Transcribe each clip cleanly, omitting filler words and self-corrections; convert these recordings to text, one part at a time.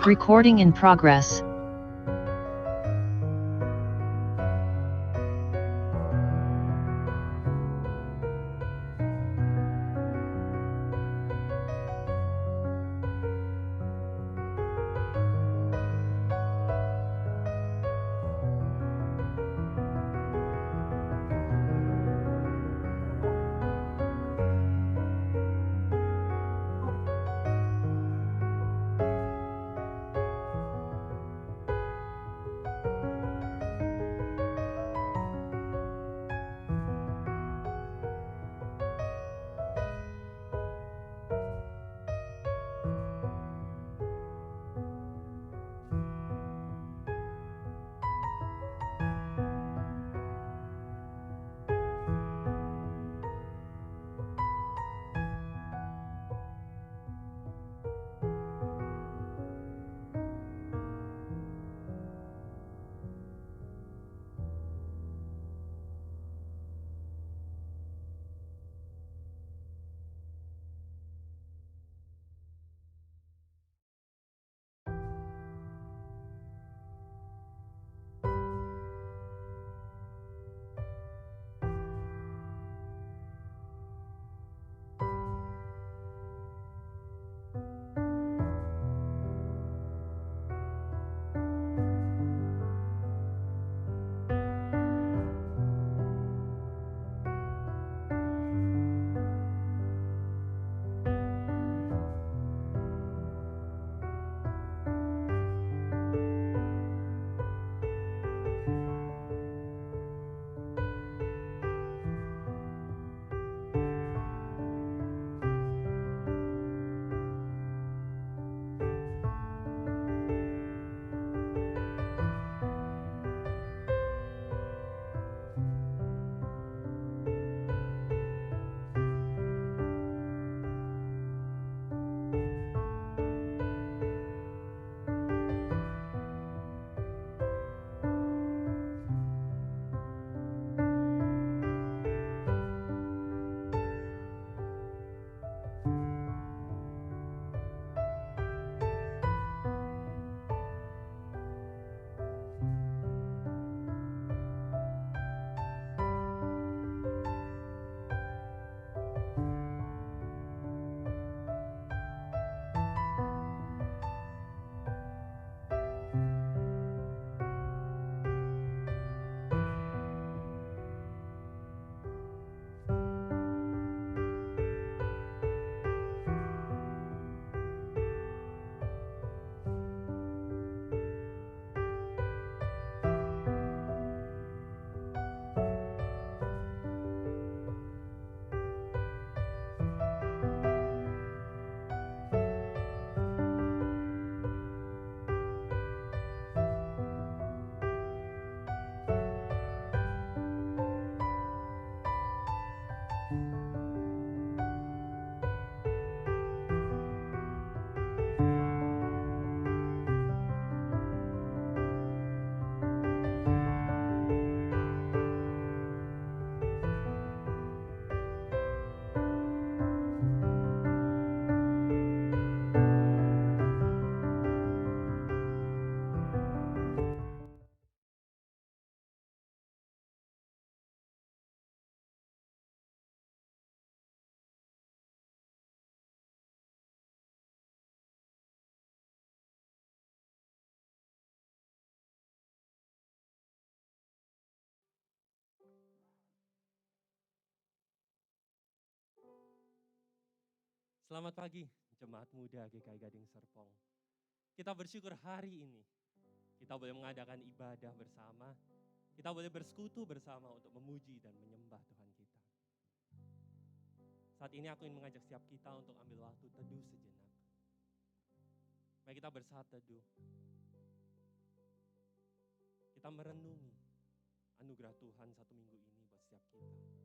Recording in progress. Selamat pagi, Jemaat Muda GKI Gading Serpong. Kita bersyukur hari ini, kita boleh mengadakan ibadah bersama, kita boleh bersekutu bersama untuk memuji dan menyembah Tuhan kita. Saat ini aku ingin mengajak setiap kita untuk ambil waktu teduh sejenak. Mari kita bersaat teduh. Kita merenungi anugerah Tuhan satu minggu ini buat setiap kita.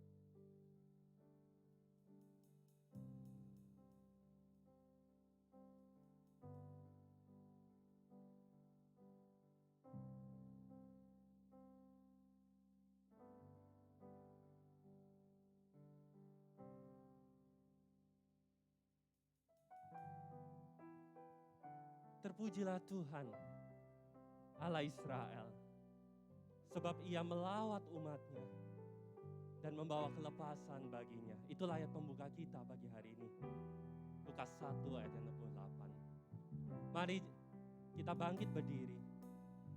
Terpujilah Tuhan, Allah Israel, sebab Ia melawat umatnya dan membawa kelepasan baginya. Itu ayat pembuka kita pagi hari ini. Lukas 1 ayat 68. Mari kita bangkit berdiri.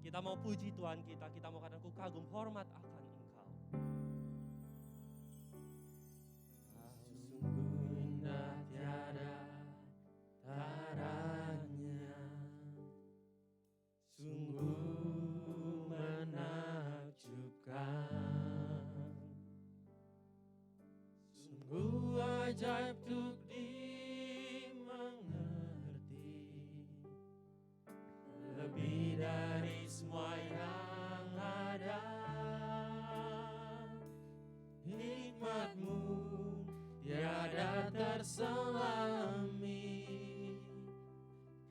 Kita mau puji Tuhan kita mau katakan ku kagum hormat akan Engkau. Kau sungguh indah tiada taranya, sungguh menakjubkan, sungguh ajaib untuk dimengerti, lebih dari semua yang ada. Hikmat-Mu tiada terselami,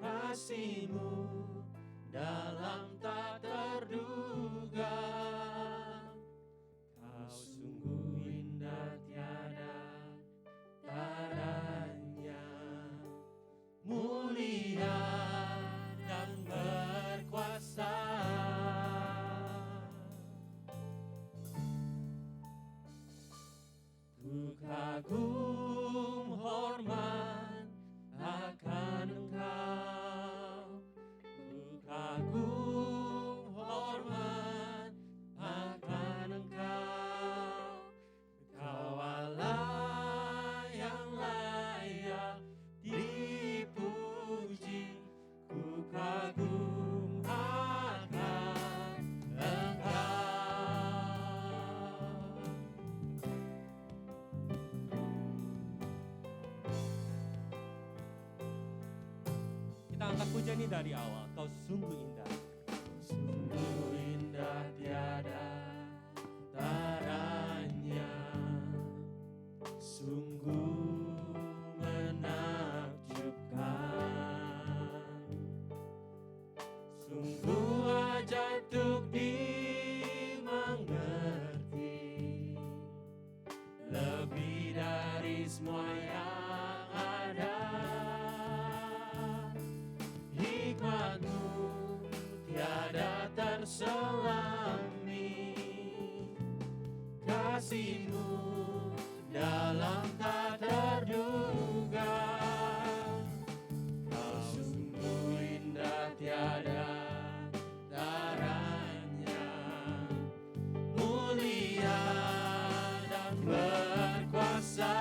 kasih-Mu dalam tak terduga. Kau sungguh indah tiada taranya, mulia dan berkuasa. Ku kagum hormat akan Engkau, ku kagum hormat akan Engkau. Kau Allah yang layak dipuji, ku kagum akan Engkau. Kita angkat pujian ini dari awal. Kau sungguh indah, sungguh indah tiada taranya, sungguh menakjubkan, sungguh ajaib untuk dimengerti, lebih dari semua yang ada. Hikmat-Mu tiada terselami, kasih-Mu dalam tak terduga. Kau sungguh indah tiada taranya, mulia dan berkuasa.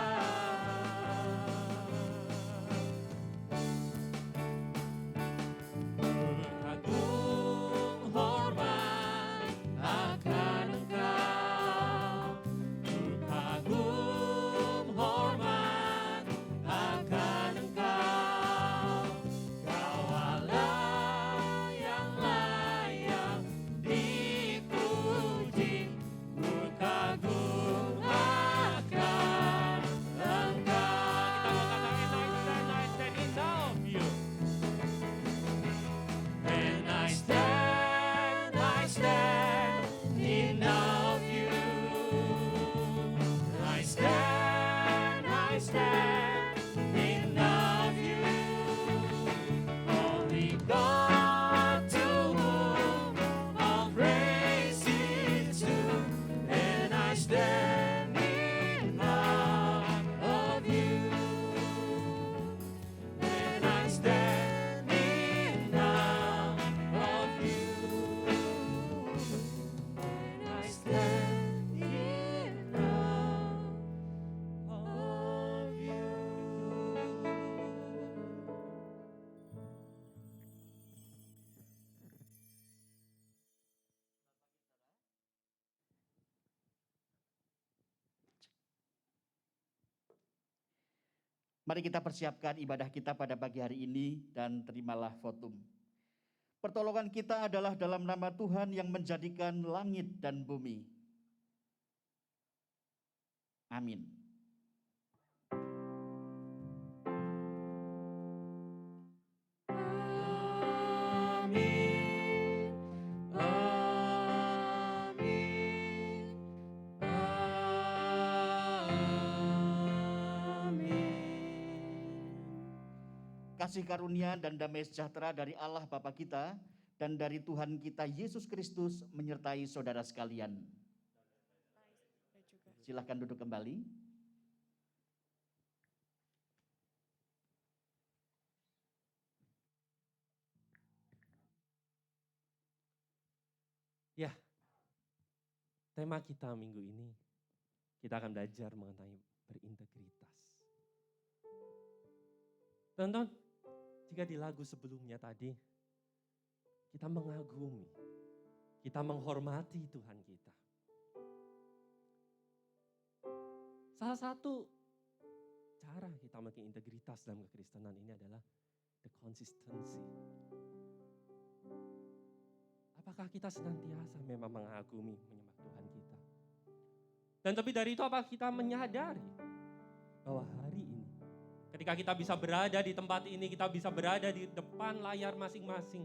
Kagum hormat akan Engkau, ku kagum hormat akan Engkau. Kau Allah yang layak dipuji, ku kagum akan Engkau. Kita mau katakan I stand in awe of you. And I stand in awe of you. I stand in awe of you. Only God to whom all praise is due. And I stand in awe of you. And I stand in awe of you. And I stand in awe of you. Mari kita persiapkan ibadah kita pada pagi hari ini dan terimalah votum. Pertolongan kita adalah dalam nama Tuhan yang menjadikan langit dan bumi. Amin. Amin. Amin. Amin. kasih karunia dan damai sejahtera dari Allah Bapa kita dan dari Tuhan kita Yesus Kristus menyertai saudara sekalian. Silahkan duduk kembali. Ya, tema kita minggu ini, kita akan belajar mengenai berintegritas. Tonton, jika di lagu sebelumnya tadi, kita mengagumi, kita menghormati Tuhan kita. Salah satu cara kita memiliki integritas dalam kekristenan ini adalah the consistency. Apakah kita senantiasa memang mengagumi, menyembah Tuhan kita? Dan lebih dari itu, apakah kita menyadari bahwa hari ini, ketika kita bisa berada di tempat ini, kita bisa berada di depan layar masing-masing,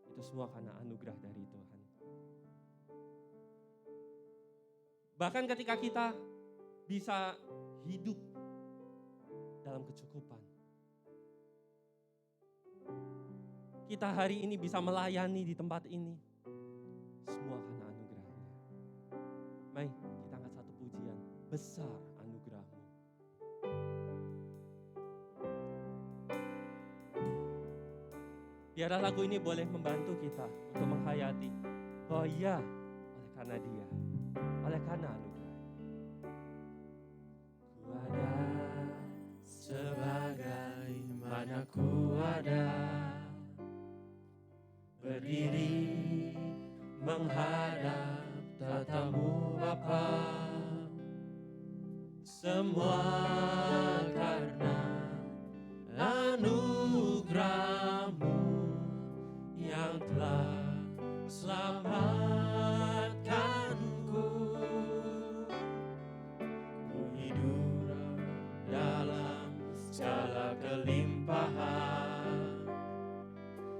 itu semua karena anugerah dari Tuhan. Bahkan ketika kita bisa hidup dalam kecukupan, kita hari ini bisa melayani di tempat ini, semua karena anugerahnya. Mari kita angkat satu pujian, besar anugerahmu. Biarlah lagu ini boleh membantu kita untuk menghayati bahwa ya, oleh karena dia, oleh karena anugerah. Ku ada sebagaimana ku ada, berdiri menghadap tatamu Bapa, semua karena anugerah-Mu yang telah selamatkanku. Ku hidup dalam segala kelimpahan,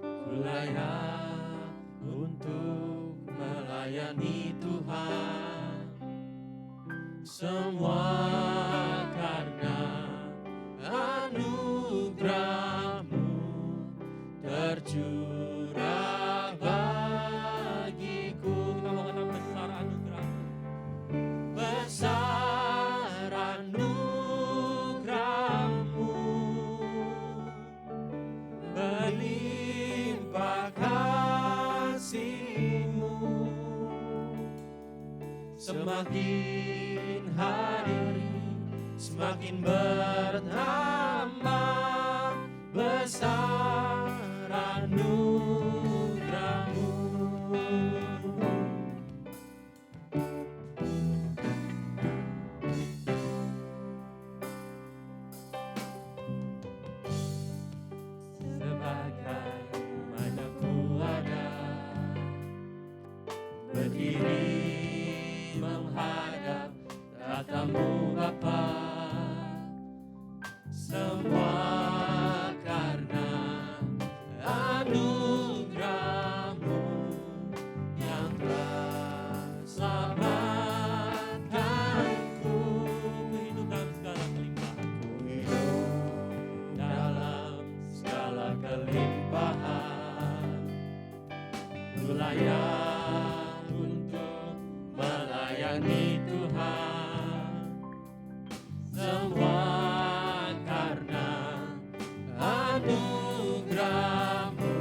ku layak untuk melayani Tuhan, semua karena anugerah-Mu tercurah bagiku. Kita mau kata besar anugerah-Mu, besar anugerah-Mu, berlimpah kasih-Mu, semakin hari semakin bertambah, besar anugerah-Mu. Sebagaimana ku ada, berdiri menghadap tatamu Bapa, semua karena anugerah-Mu yang telah selamatkanku. Ku hidup dalam segala kelimpahan, ku hidup dalam segala kelimpahan, ku layak untuk melayani Tuhan, semua karena anugerah-Mu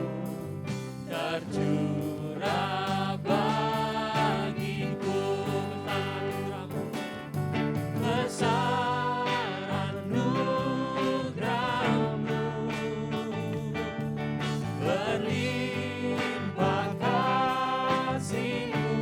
tercurah bagiku. Besar anugerah-Mu, berlimpah kasih-Mu,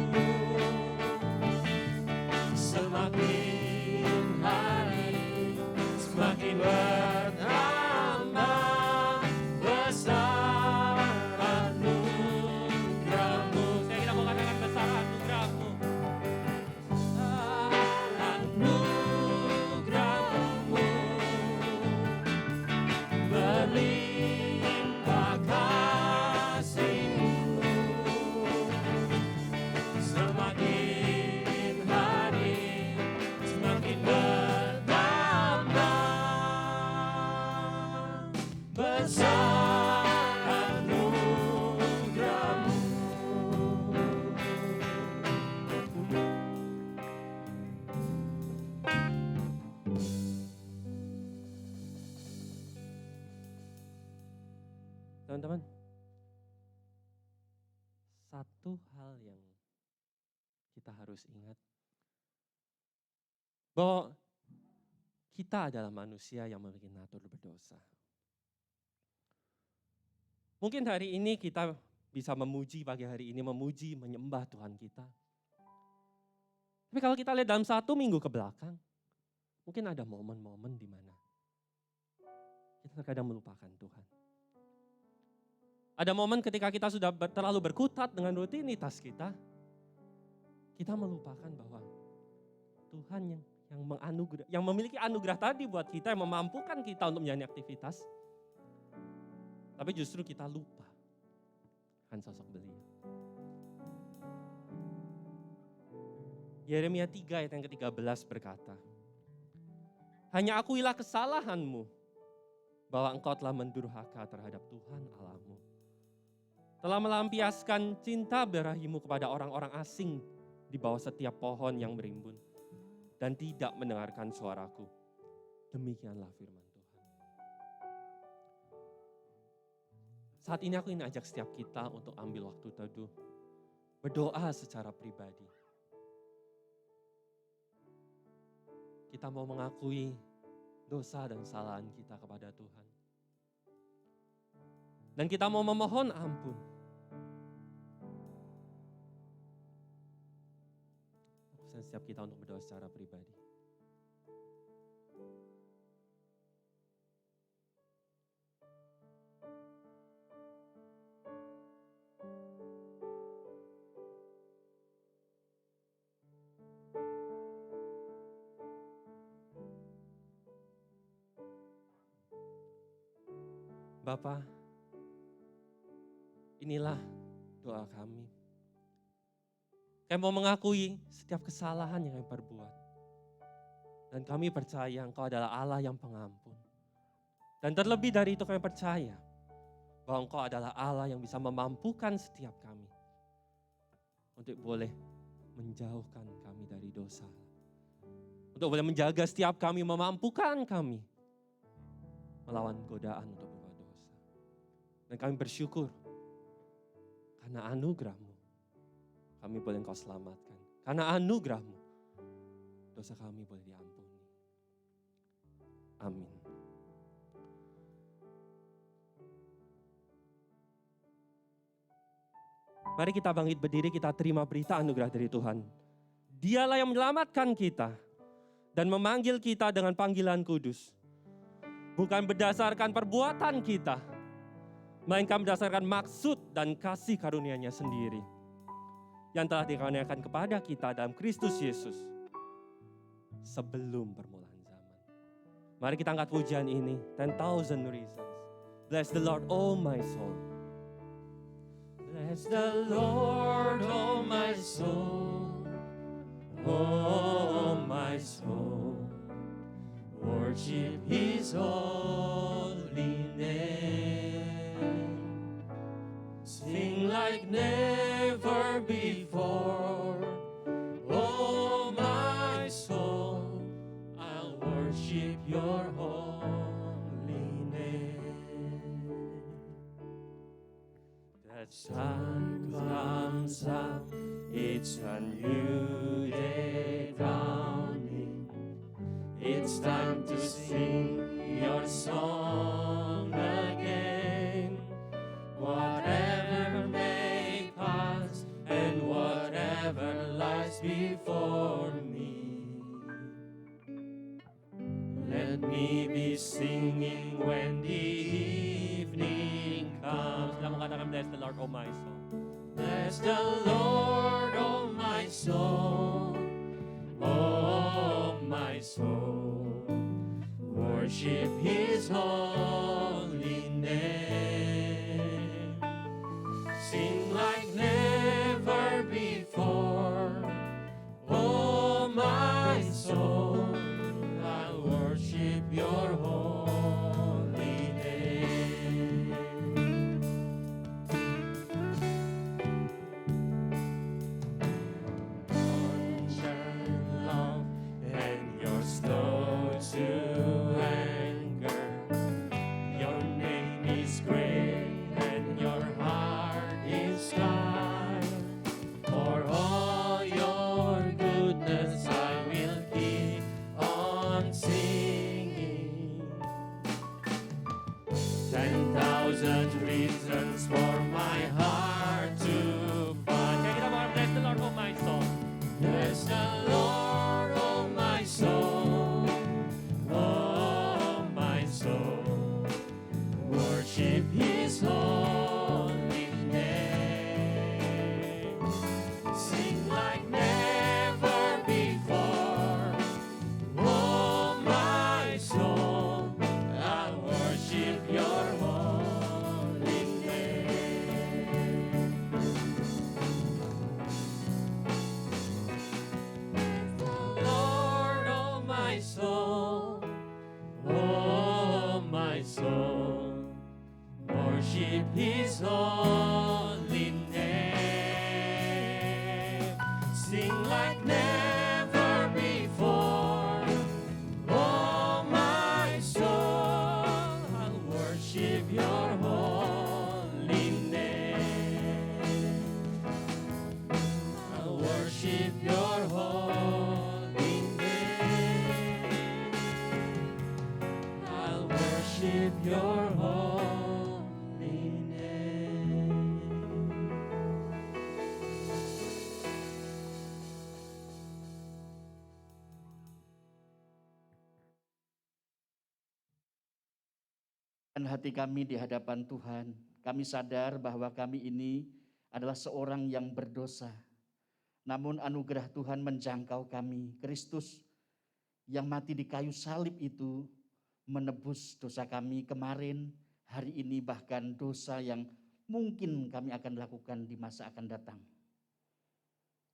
teman-teman, satu hal yang kita harus ingat, bahwa kita adalah manusia yang memiliki natur berdosa. Mungkin hari ini kita bisa memuji, pagi hari ini memuji, menyembah Tuhan kita. Tapi kalau kita lihat dalam 1 minggu ke belakang, mungkin ada momen-momen di mana kita terkadang melupakan Tuhan. Ada momen ketika kita sudah terlalu berkutat dengan rutinitas kita melupakan bahwa Tuhan yang memiliki anugerah tadi buat kita, yang memampukan kita untuk menjalani aktivitas. Tapi justru kita lupa akan sosok Beliau. Yeremia 3 ayat yang ke-13 berkata, hanya akuilah kesalahanmu, bahwa engkau telah mendurhaka terhadap Tuhan Allahmu. Telah melampiaskan cinta berahimu kepada orang-orang asing di bawah setiap pohon yang berimbun, dan tidak mendengarkan suaraku. Demikianlah firman Tuhan. Saat ini aku ingin ajak setiap kita untuk ambil waktu teduh, berdoa secara pribadi. Kita mau mengakui dosa dan kesalahan kita kepada Tuhan. Dan kita mau memohon ampun. Setiap kita untuk berdoa secara pribadi. Bapa, inilah doa kami. Kami mau mengakui setiap kesalahan yang kami perbuat. Dan kami percaya Engkau adalah Allah yang pengampun. Dan terlebih dari itu kami percaya bahwa Engkau adalah Allah yang bisa memampukan setiap kami untuk boleh menjauhkan kami dari dosa. Untuk boleh menjaga setiap kami, memampukan kami melawan godaan untuk berbuat dosa. Dan kami bersyukur karena anugerah-Mu kami boleh Engkau selamatkan. Karena anugerah-Mu dosa kami boleh diampuni. Amin. Mari kita bangkit berdiri, kita terima berita anugerah dari Tuhan. Dialah yang menyelamatkan kita dan memanggil kita dengan panggilan kudus. Bukan berdasarkan perbuatan kita, melainkan berdasarkan maksud dan kasih karunia-Nya sendiri yang telah dikaruniakan kepada kita dalam Kristus Yesus sebelum permulaan zaman. Mari kita angkat pujian ini, 10,000 reasons. Bless the Lord, oh my soul. Bless the Lord, oh my soul. Oh my soul. Worship His holy name. Sing like never before. Oh my soul, I'll worship your holy name. The sun comes up, it's a new day dawning. It's time to sing your song again. Whatever may pass and whatever lies before me, let me be singing when the evening comes. Kita mengatakan, bless the Lord, oh my soul. Bless the Lord, oh my soul. Oh my soul. Worship His holy name. Sing like never before. Oh my soul, I'll worship your holy name. Sunshine, love, and you're slow to anger. Your name is great. worship His holy name. Sing like never before. Oh my soul, I'll worship Your holy name. I'll worship Your holy name. I'll worship Your holy name. Dan hati kami di hadapan Tuhan, kami sadar bahwa kami ini adalah seorang yang berdosa. Namun anugerah Tuhan menjangkau kami. Kristus yang mati di kayu salib itu menebus dosa kami kemarin, hari ini, bahkan dosa yang mungkin kami akan lakukan di masa akan datang.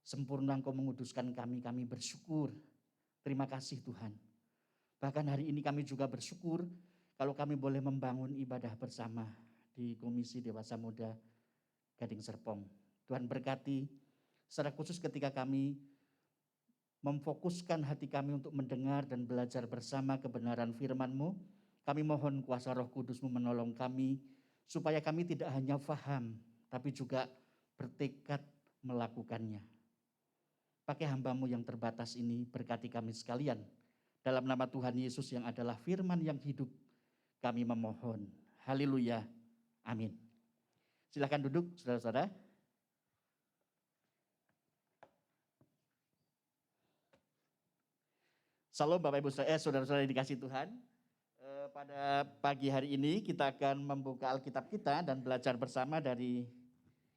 Sempurna Engkau menguduskan kami bersyukur. Terima kasih Tuhan. Bahkan hari ini kami juga bersyukur kalau kami boleh membangun ibadah bersama di Komisi Dewasa Muda Gading Serpong. Tuhan berkati secara khusus ketika kami memfokuskan hati kami untuk mendengar dan belajar bersama kebenaran firman-Mu. Kami mohon kuasa Roh Kudus-Mu menolong kami supaya kami tidak hanya faham tapi juga bertekad melakukannya. Pakai hamba-Mu yang terbatas ini, berkati kami sekalian. Dalam nama Tuhan Yesus yang adalah firman yang hidup, kami memohon. Haleluya. Amin. Silakan duduk, saudara-saudara. Salam Bapak Ibu saudara-saudara yang dikasihi Tuhan. Pada pagi hari ini kita akan membuka Alkitab kita dan belajar bersama dari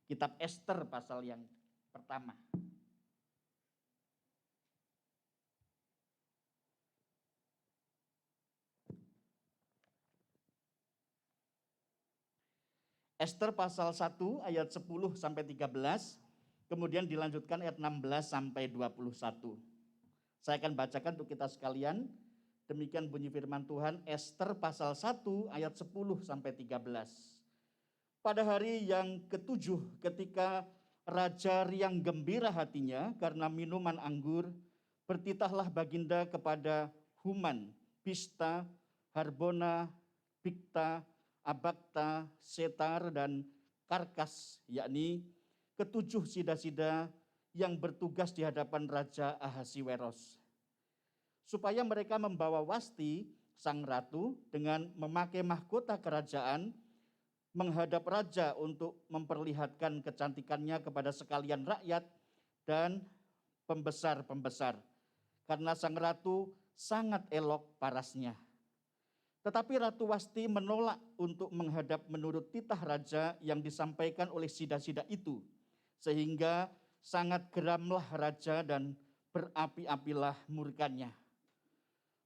kitab Ester pasal yang pertama. Ester pasal 1 ayat 10 sampai 13, kemudian dilanjutkan ayat 16 sampai 21. Saya akan bacakan untuk kita sekalian. Demikian bunyi firman Tuhan, Ester pasal 1 ayat 10 sampai 13. Pada hari yang ketujuh ketika raja riang gembira hatinya karena minuman anggur, bertitahlah baginda kepada Human, Bista, Harbona, Bikta, Abagta, Setar, dan Karkas, yakni ketujuh sida-sida yang bertugas di hadapan Raja Ahasiweros. Supaya mereka membawa Wasti, sang ratu, dengan memakai mahkota kerajaan, menghadap raja untuk memperlihatkan kecantikannya kepada sekalian rakyat dan pembesar-pembesar. Karena sang ratu sangat elok parasnya. Tetapi Ratu Wasti menolak untuk menghadap menurut titah raja yang disampaikan oleh sida-sida itu. Sehingga sangat geramlah raja dan berapi-apilah murkanya.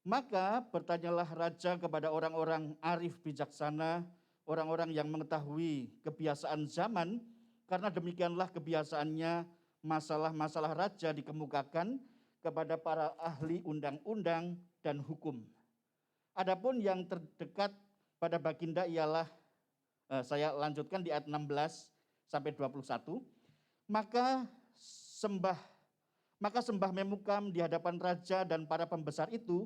Maka bertanyalah raja kepada orang-orang arif bijaksana, orang-orang yang mengetahui kebiasaan zaman, karena demikianlah kebiasaannya masalah-masalah raja dikemukakan kepada para ahli undang-undang dan hukum. Adapun yang terdekat pada baginda ialah, saya lanjutkan di ayat 16 sampai 21. Maka sembah Memukam di hadapan raja dan para pembesar itu,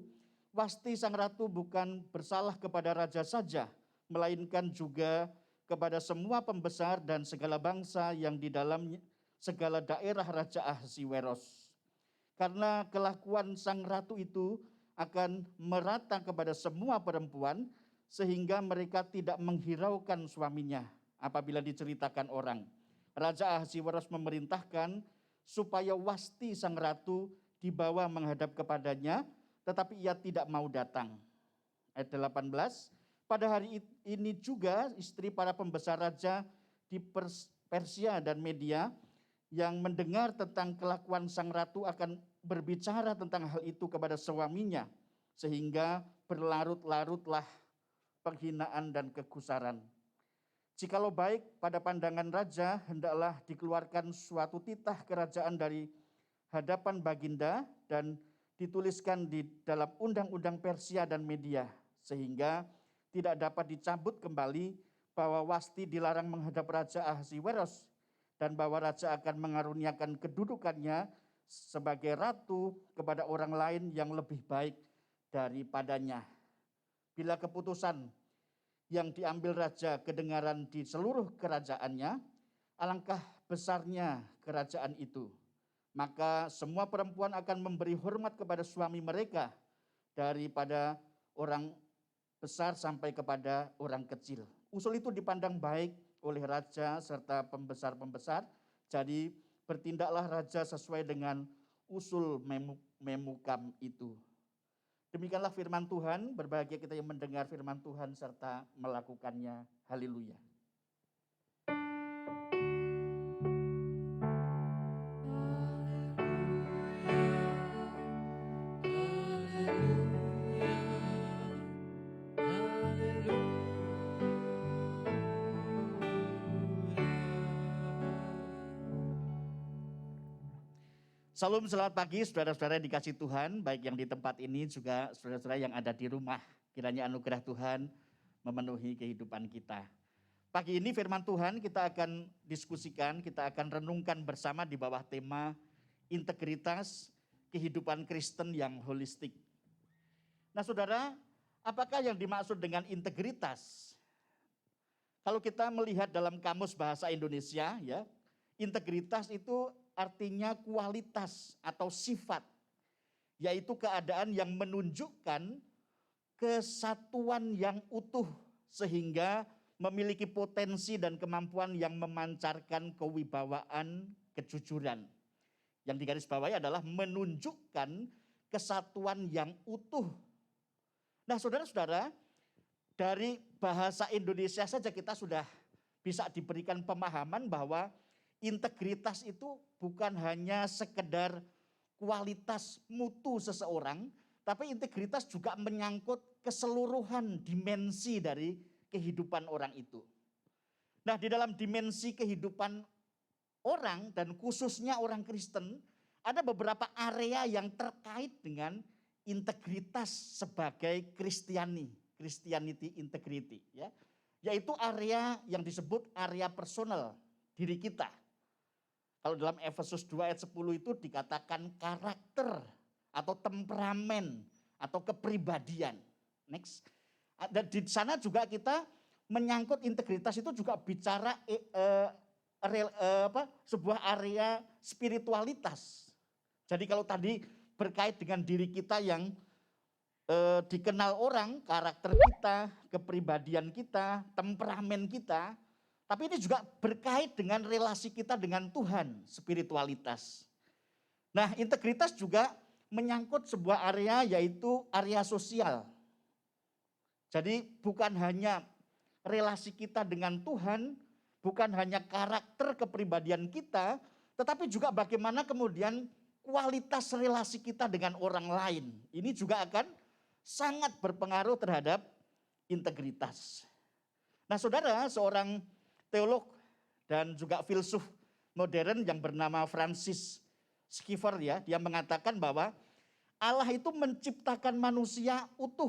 Wasti sang ratu bukan bersalah kepada raja saja, melainkan juga kepada semua pembesar dan segala bangsa yang di dalam segala daerah Raja Ahasiweros. Karena kelakuan sang ratu itu akan merata kepada semua perempuan, sehingga mereka tidak menghiraukan suaminya apabila diceritakan orang. Raja Ahasiweros memerintahkan supaya Wasti sang ratu dibawa menghadap kepadanya, tetapi ia tidak mau datang. Ayat 18, pada hari ini juga istri para pembesar raja di Persia dan Media yang mendengar tentang kelakuan sang ratu akan berbicara tentang hal itu kepada suaminya, sehingga berlarut-larutlah penghinaan dan kekusaran. Jikalau baik pada pandangan raja, hendaklah dikeluarkan suatu titah kerajaan dari hadapan baginda dan dituliskan di dalam undang-undang Persia dan Media, sehingga tidak dapat dicabut kembali bahwa Wasti dilarang menghadap Raja Ahasiweros dan bahwa raja akan mengaruniakan kedudukannya sebagai ratu kepada orang lain yang lebih baik daripadanya. Bila keputusan yang diambil raja kedengaran di seluruh kerajaannya, alangkah besarnya kerajaan itu. Maka semua perempuan akan memberi hormat kepada suami mereka daripada orang besar sampai kepada orang kecil. Usul itu dipandang baik oleh raja serta pembesar-pembesar. Jadi bertindaklah raja sesuai dengan usul Memukam itu. Demikianlah firman Tuhan, berbahagia kita yang mendengar firman Tuhan serta melakukannya. Haleluya. Salam, selamat pagi saudara-saudara yang dikasih Tuhan, baik yang di tempat ini juga saudara-saudara yang ada di rumah. Kiranya anugerah Tuhan memenuhi kehidupan kita. Pagi ini firman Tuhan kita akan diskusikan, kita akan renungkan bersama di bawah tema integritas kehidupan Kristen yang holistik. Nah saudara, apakah yang dimaksud dengan integritas? Kalau kita melihat dalam kamus bahasa Indonesia, ya, integritas itu artinya kualitas atau sifat, yaitu keadaan yang menunjukkan kesatuan yang utuh sehingga memiliki potensi dan kemampuan yang memancarkan kewibawaan kejujuran. Yang digarisbawahi adalah menunjukkan kesatuan yang utuh. Nah saudara-saudara, dari bahasa Indonesia saja kita sudah bisa diberikan pemahaman bahwa integritas itu bukan hanya sekedar kualitas mutu seseorang, tapi integritas juga menyangkut keseluruhan dimensi dari kehidupan orang itu. Nah, di dalam dimensi kehidupan orang dan khususnya orang Kristen, ada beberapa area yang terkait dengan integritas sebagai Christianity integrity, ya. Yaitu area yang disebut area personal diri kita. Kalau dalam Efesus 2 ayat 10 itu dikatakan karakter atau temperamen atau kepribadian. Next. Dan di sana juga kita menyangkut integritas itu juga bicara sebuah area spiritualitas. Jadi kalau tadi berkait dengan diri kita yang dikenal orang, karakter kita, kepribadian kita, temperamen kita, tapi ini juga berkait dengan relasi kita dengan Tuhan, spiritualitas. Nah, integritas juga menyangkut sebuah area yaitu area sosial. Jadi bukan hanya relasi kita dengan Tuhan, bukan hanya karakter kepribadian kita, tetapi juga bagaimana kemudian kualitas relasi kita dengan orang lain. Ini juga akan sangat berpengaruh terhadap integritas. Nah saudara, seorang teolog dan juga filsuf modern yang bernama Francis Schaeffer, ya, dia mengatakan bahwa Allah itu menciptakan manusia utuh,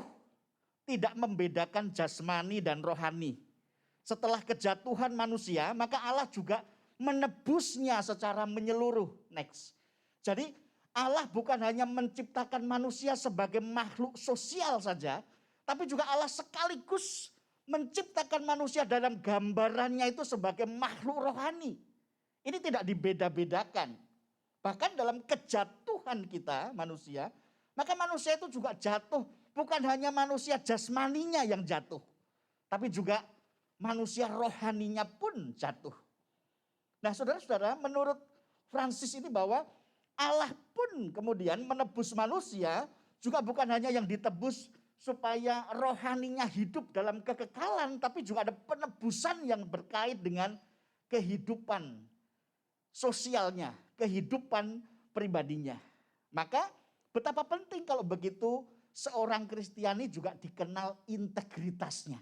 tidak membedakan jasmani dan rohani. Setelah kejatuhan manusia, maka Allah juga menebusnya secara menyeluruh. Next. Jadi Allah bukan hanya menciptakan manusia sebagai makhluk sosial saja, tapi juga Allah sekaligus menciptakan manusia dalam gambarannya itu sebagai makhluk rohani. Ini tidak dibeda-bedakan. Bahkan dalam kejatuhan kita manusia, maka manusia itu juga jatuh. Bukan hanya manusia jasmaninya yang jatuh, tapi juga manusia rohaninya pun jatuh. Nah saudara-saudara, menurut Francis ini bahwa Allah pun kemudian menebus manusia juga bukan hanya yang ditebus supaya rohaninya hidup dalam kekekalan, tapi juga ada penebusan yang berkait dengan kehidupan sosialnya, kehidupan pribadinya. Maka betapa penting kalau begitu seorang Kristiani juga dikenal integritasnya.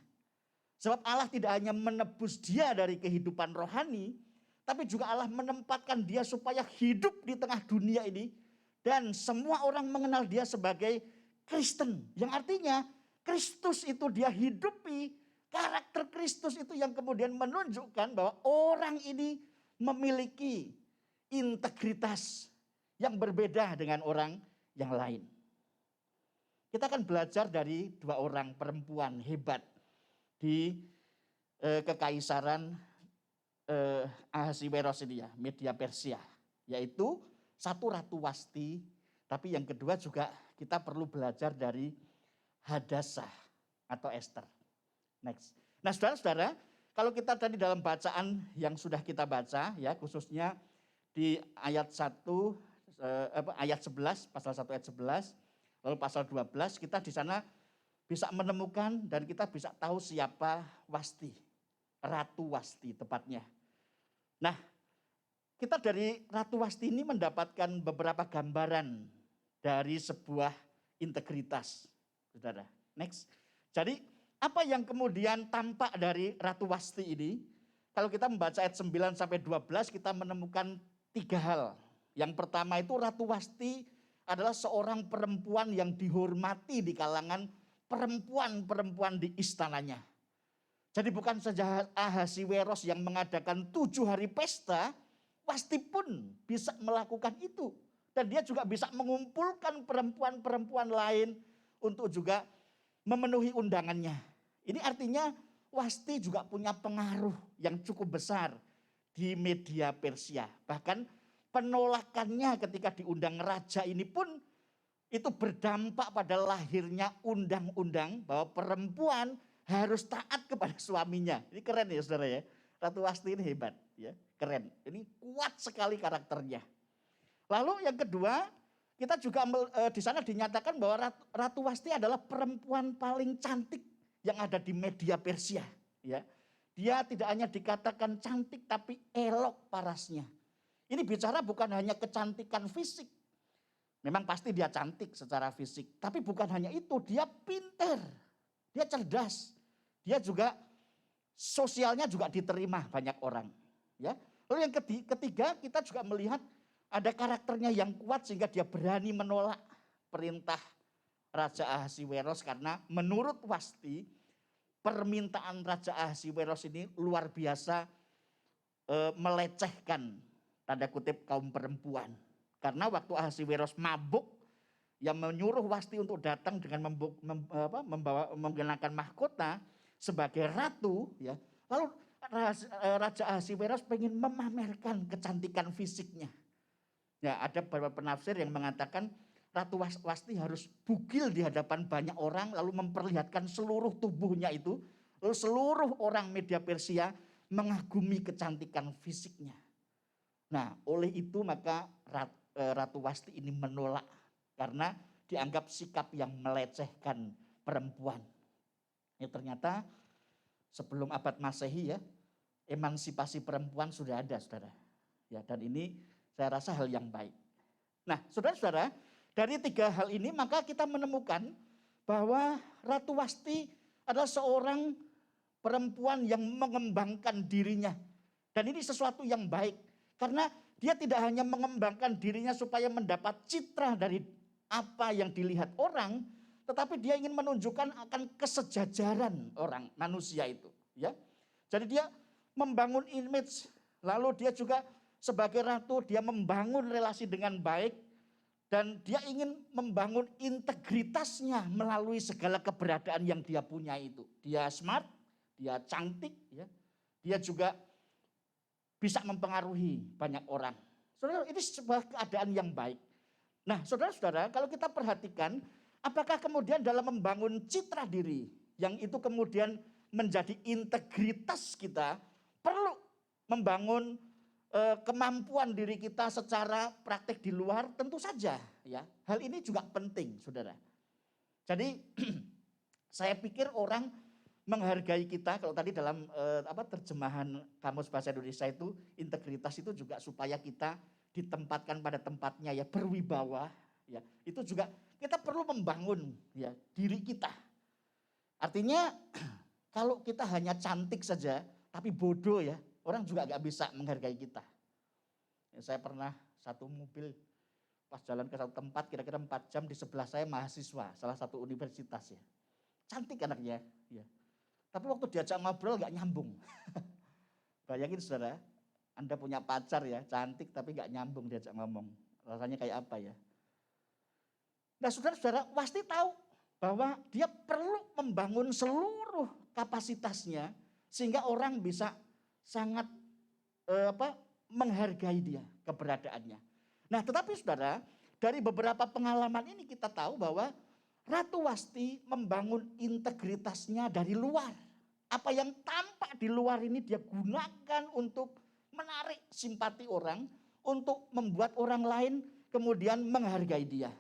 Sebab Allah tidak hanya menebus dia dari kehidupan rohani, tapi juga Allah menempatkan dia supaya hidup di tengah dunia ini dan semua orang mengenal dia sebagai Kristen, yang artinya Kristus itu dia hidupi karakter karakter Kristus itu yang kemudian menunjukkan bahwa orang ini memiliki integritas yang berbeda dengan orang yang lain. Kita akan belajar dari dua orang perempuan hebat di kekaisaran Ahasiweros ini ya, Media Persia. Yaitu satu Ratu Wasti, tapi yang kedua juga kita perlu belajar dari Hadassah atau Esther. Next. Nah saudara-saudara, kalau kita tadi dalam bacaan yang sudah kita baca ya, khususnya di ayat 1, ayat 11, pasal 1 ayat 11, lalu pasal 12, kita di sana bisa menemukan dan kita bisa tahu siapa Wasti, Ratu Wasti tepatnya. Nah, kita dari Ratu Wasti ini mendapatkan beberapa gambaran dari sebuah integritas, saudara. Next. Jadi apa yang kemudian tampak dari Ratu Wasti ini? Kalau kita membaca ayat 9 sampai 12, kita menemukan 3 hal. Yang pertama itu Ratu Wasti adalah seorang perempuan yang dihormati di kalangan perempuan-perempuan di istananya. Jadi bukan saja Ahasiweros yang mengadakan 7 hari pesta, Wasti pun bisa melakukan itu. Dan dia juga bisa mengumpulkan perempuan-perempuan lain untuk juga memenuhi undangannya. Ini artinya Wasti juga punya pengaruh yang cukup besar di media Persia. Bahkan penolakannya ketika diundang raja ini pun itu berdampak pada lahirnya undang-undang bahwa perempuan harus taat kepada suaminya. Ini keren ya saudara ya. Ratu Wasti ini hebat ya, keren. Ini kuat sekali karakternya. Lalu yang kedua, kita juga di sana dinyatakan bahwa Ratu Wasti adalah perempuan paling cantik yang ada di media Persia. Ya, dia tidak hanya dikatakan cantik tapi elok parasnya. Ini bicara bukan hanya kecantikan fisik. Memang pasti dia cantik secara fisik. Tapi bukan hanya itu, dia pinter. Dia cerdas. Dia juga sosialnya juga diterima banyak orang. Ya. Lalu yang ketiga kita juga melihat ada karakternya yang kuat sehingga dia berani menolak perintah Raja Ahasiweros. Karena menurut Wasti permintaan Raja Ahasiweros ini luar biasa melecehkan tanda kutip kaum perempuan. Karena waktu Ahasiweros mabuk, yang menyuruh Wasti untuk datang dengan menggunakan mahkota sebagai ratu, ya. Lalu Raja Ahasiweros pengen memamerkan kecantikan fisiknya. Ya, ada beberapa penafsir yang mengatakan Ratu Wasti harus bugil di hadapan banyak orang, lalu memperlihatkan seluruh tubuhnya itu, lalu seluruh orang media Persia mengagumi kecantikan fisiknya. Nah, oleh itu maka Ratu Wasti ini menolak karena dianggap sikap yang melecehkan perempuan. Ya, ternyata sebelum abad Masehi ya, emansipasi perempuan sudah ada, saudara. Ya, dan ini saya rasa hal yang baik. Nah, saudara-saudara, dari 3 hal ini maka kita menemukan bahwa Ratu Wasti adalah seorang perempuan yang mengembangkan dirinya. Dan ini sesuatu yang baik. Karena dia tidak hanya mengembangkan dirinya supaya mendapat citra dari apa yang dilihat orang, tetapi dia ingin menunjukkan akan kesejajaran orang manusia itu. Ya, jadi dia membangun image, lalu dia juga sebagai ratu dia membangun relasi dengan baik dan dia ingin membangun integritasnya melalui segala keberadaan yang dia punya itu. Dia smart, dia cantik, ya, dia juga bisa mempengaruhi banyak orang. Saudara, ini sebuah keadaan yang baik. Nah, saudara-saudara, kalau kita perhatikan, apakah kemudian dalam membangun citra diri, yang itu kemudian menjadi integritas kita, perlu membangun kemampuan diri kita secara praktik di luar, tentu saja. Ya, hal ini juga penting, saudara. Jadi, saya pikir orang menghargai kita, kalau tadi dalam terjemahan Kamus Bahasa Indonesia itu integritas itu juga supaya kita ditempatkan pada tempatnya ya, berwibawa ya. Itu juga kita perlu membangun ya diri kita. Artinya kalau kita hanya cantik saja tapi bodoh ya, orang juga nggak bisa menghargai kita. Ya, saya pernah satu mobil pas jalan ke satu tempat kira-kira 4 jam, di sebelah saya mahasiswa salah satu universitas ya. Cantik anaknya ya. Tapi waktu diajak ngobrol nggak nyambung. Bayangin saudara, Anda punya pacar ya, cantik tapi nggak nyambung diajak ngomong. Rasanya kayak apa ya? Nah saudara-saudara pasti tahu bahwa dia perlu membangun seluruh kapasitasnya sehingga orang bisa sangat menghargai dia, keberadaannya. Nah tetapi saudara, dari beberapa pengalaman ini kita tahu bahwa Ratu Wasti membangun integritasnya dari luar. Apa yang tampak di luar ini dia gunakan untuk menarik simpati orang, untuk membuat orang lain kemudian menghargai dia.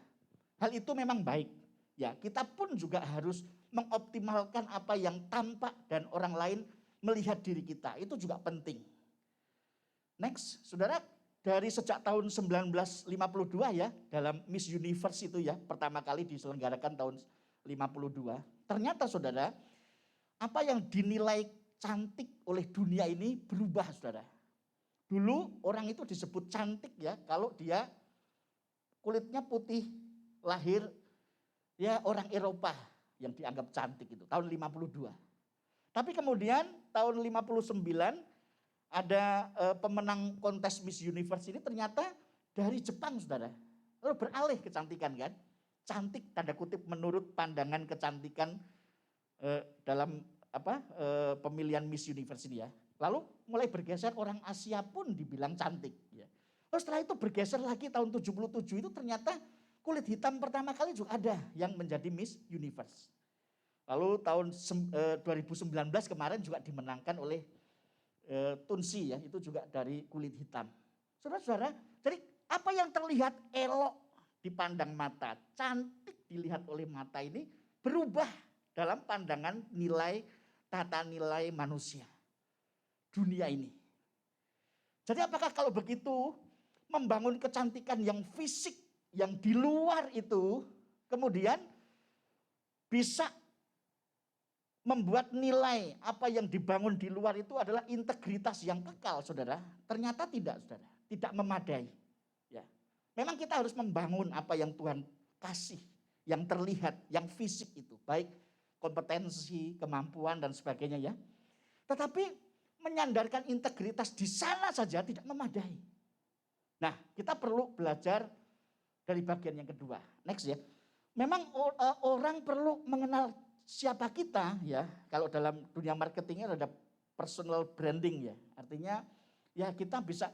Hal itu memang baik. Ya, kita pun juga harus mengoptimalkan apa yang tampak dan orang lain melihat diri kita. Itu juga penting. Next, saudara, dari sejak tahun 1952 ya, dalam Miss Universe itu ya, pertama kali diselenggarakan tahun 52. Ternyata saudara, apa yang dinilai cantik oleh dunia ini berubah saudara. Dulu orang itu disebut cantik ya, kalau dia kulitnya putih, lahir ya orang Eropa yang dianggap cantik itu, tahun 52. Tapi kemudian tahun 59, ada pemenang kontes Miss Universe ini ternyata dari Jepang saudara. Lalu beralih kecantikan kan. Cantik tanda kutip menurut pandangan kecantikan dalam pemilihan Miss Universe ini ya. Lalu mulai bergeser orang Asia pun dibilang cantik. Ya. Lalu setelah itu bergeser lagi tahun 77 itu ternyata kulit hitam pertama kali juga ada yang menjadi Miss Universe. Lalu tahun 2019 kemarin juga dimenangkan oleh Tunsi ya, itu juga dari kulit hitam. Saudara-saudara, jadi apa yang terlihat elok dipandang mata, cantik dilihat oleh mata ini berubah dalam pandangan nilai, tata nilai manusia. Dunia ini. Jadi apakah kalau begitu membangun kecantikan yang fisik, yang di luar itu kemudian bisa membuat nilai apa yang dibangun di luar itu adalah integritas yang kekal, saudara? Ternyata tidak, saudara. Tidak memadai. Ya. Memang kita harus membangun apa yang Tuhan kasih, yang terlihat, yang fisik itu. Baik kompetensi, kemampuan, dan sebagainya ya. Tetapi menyandarkan integritas di sana saja tidak memadai. Nah, kita perlu belajar dari bagian yang kedua. Next ya. Memang orang perlu mengenal siapa kita ya, kalau dalam dunia marketingnya ada personal branding ya. Artinya ya kita bisa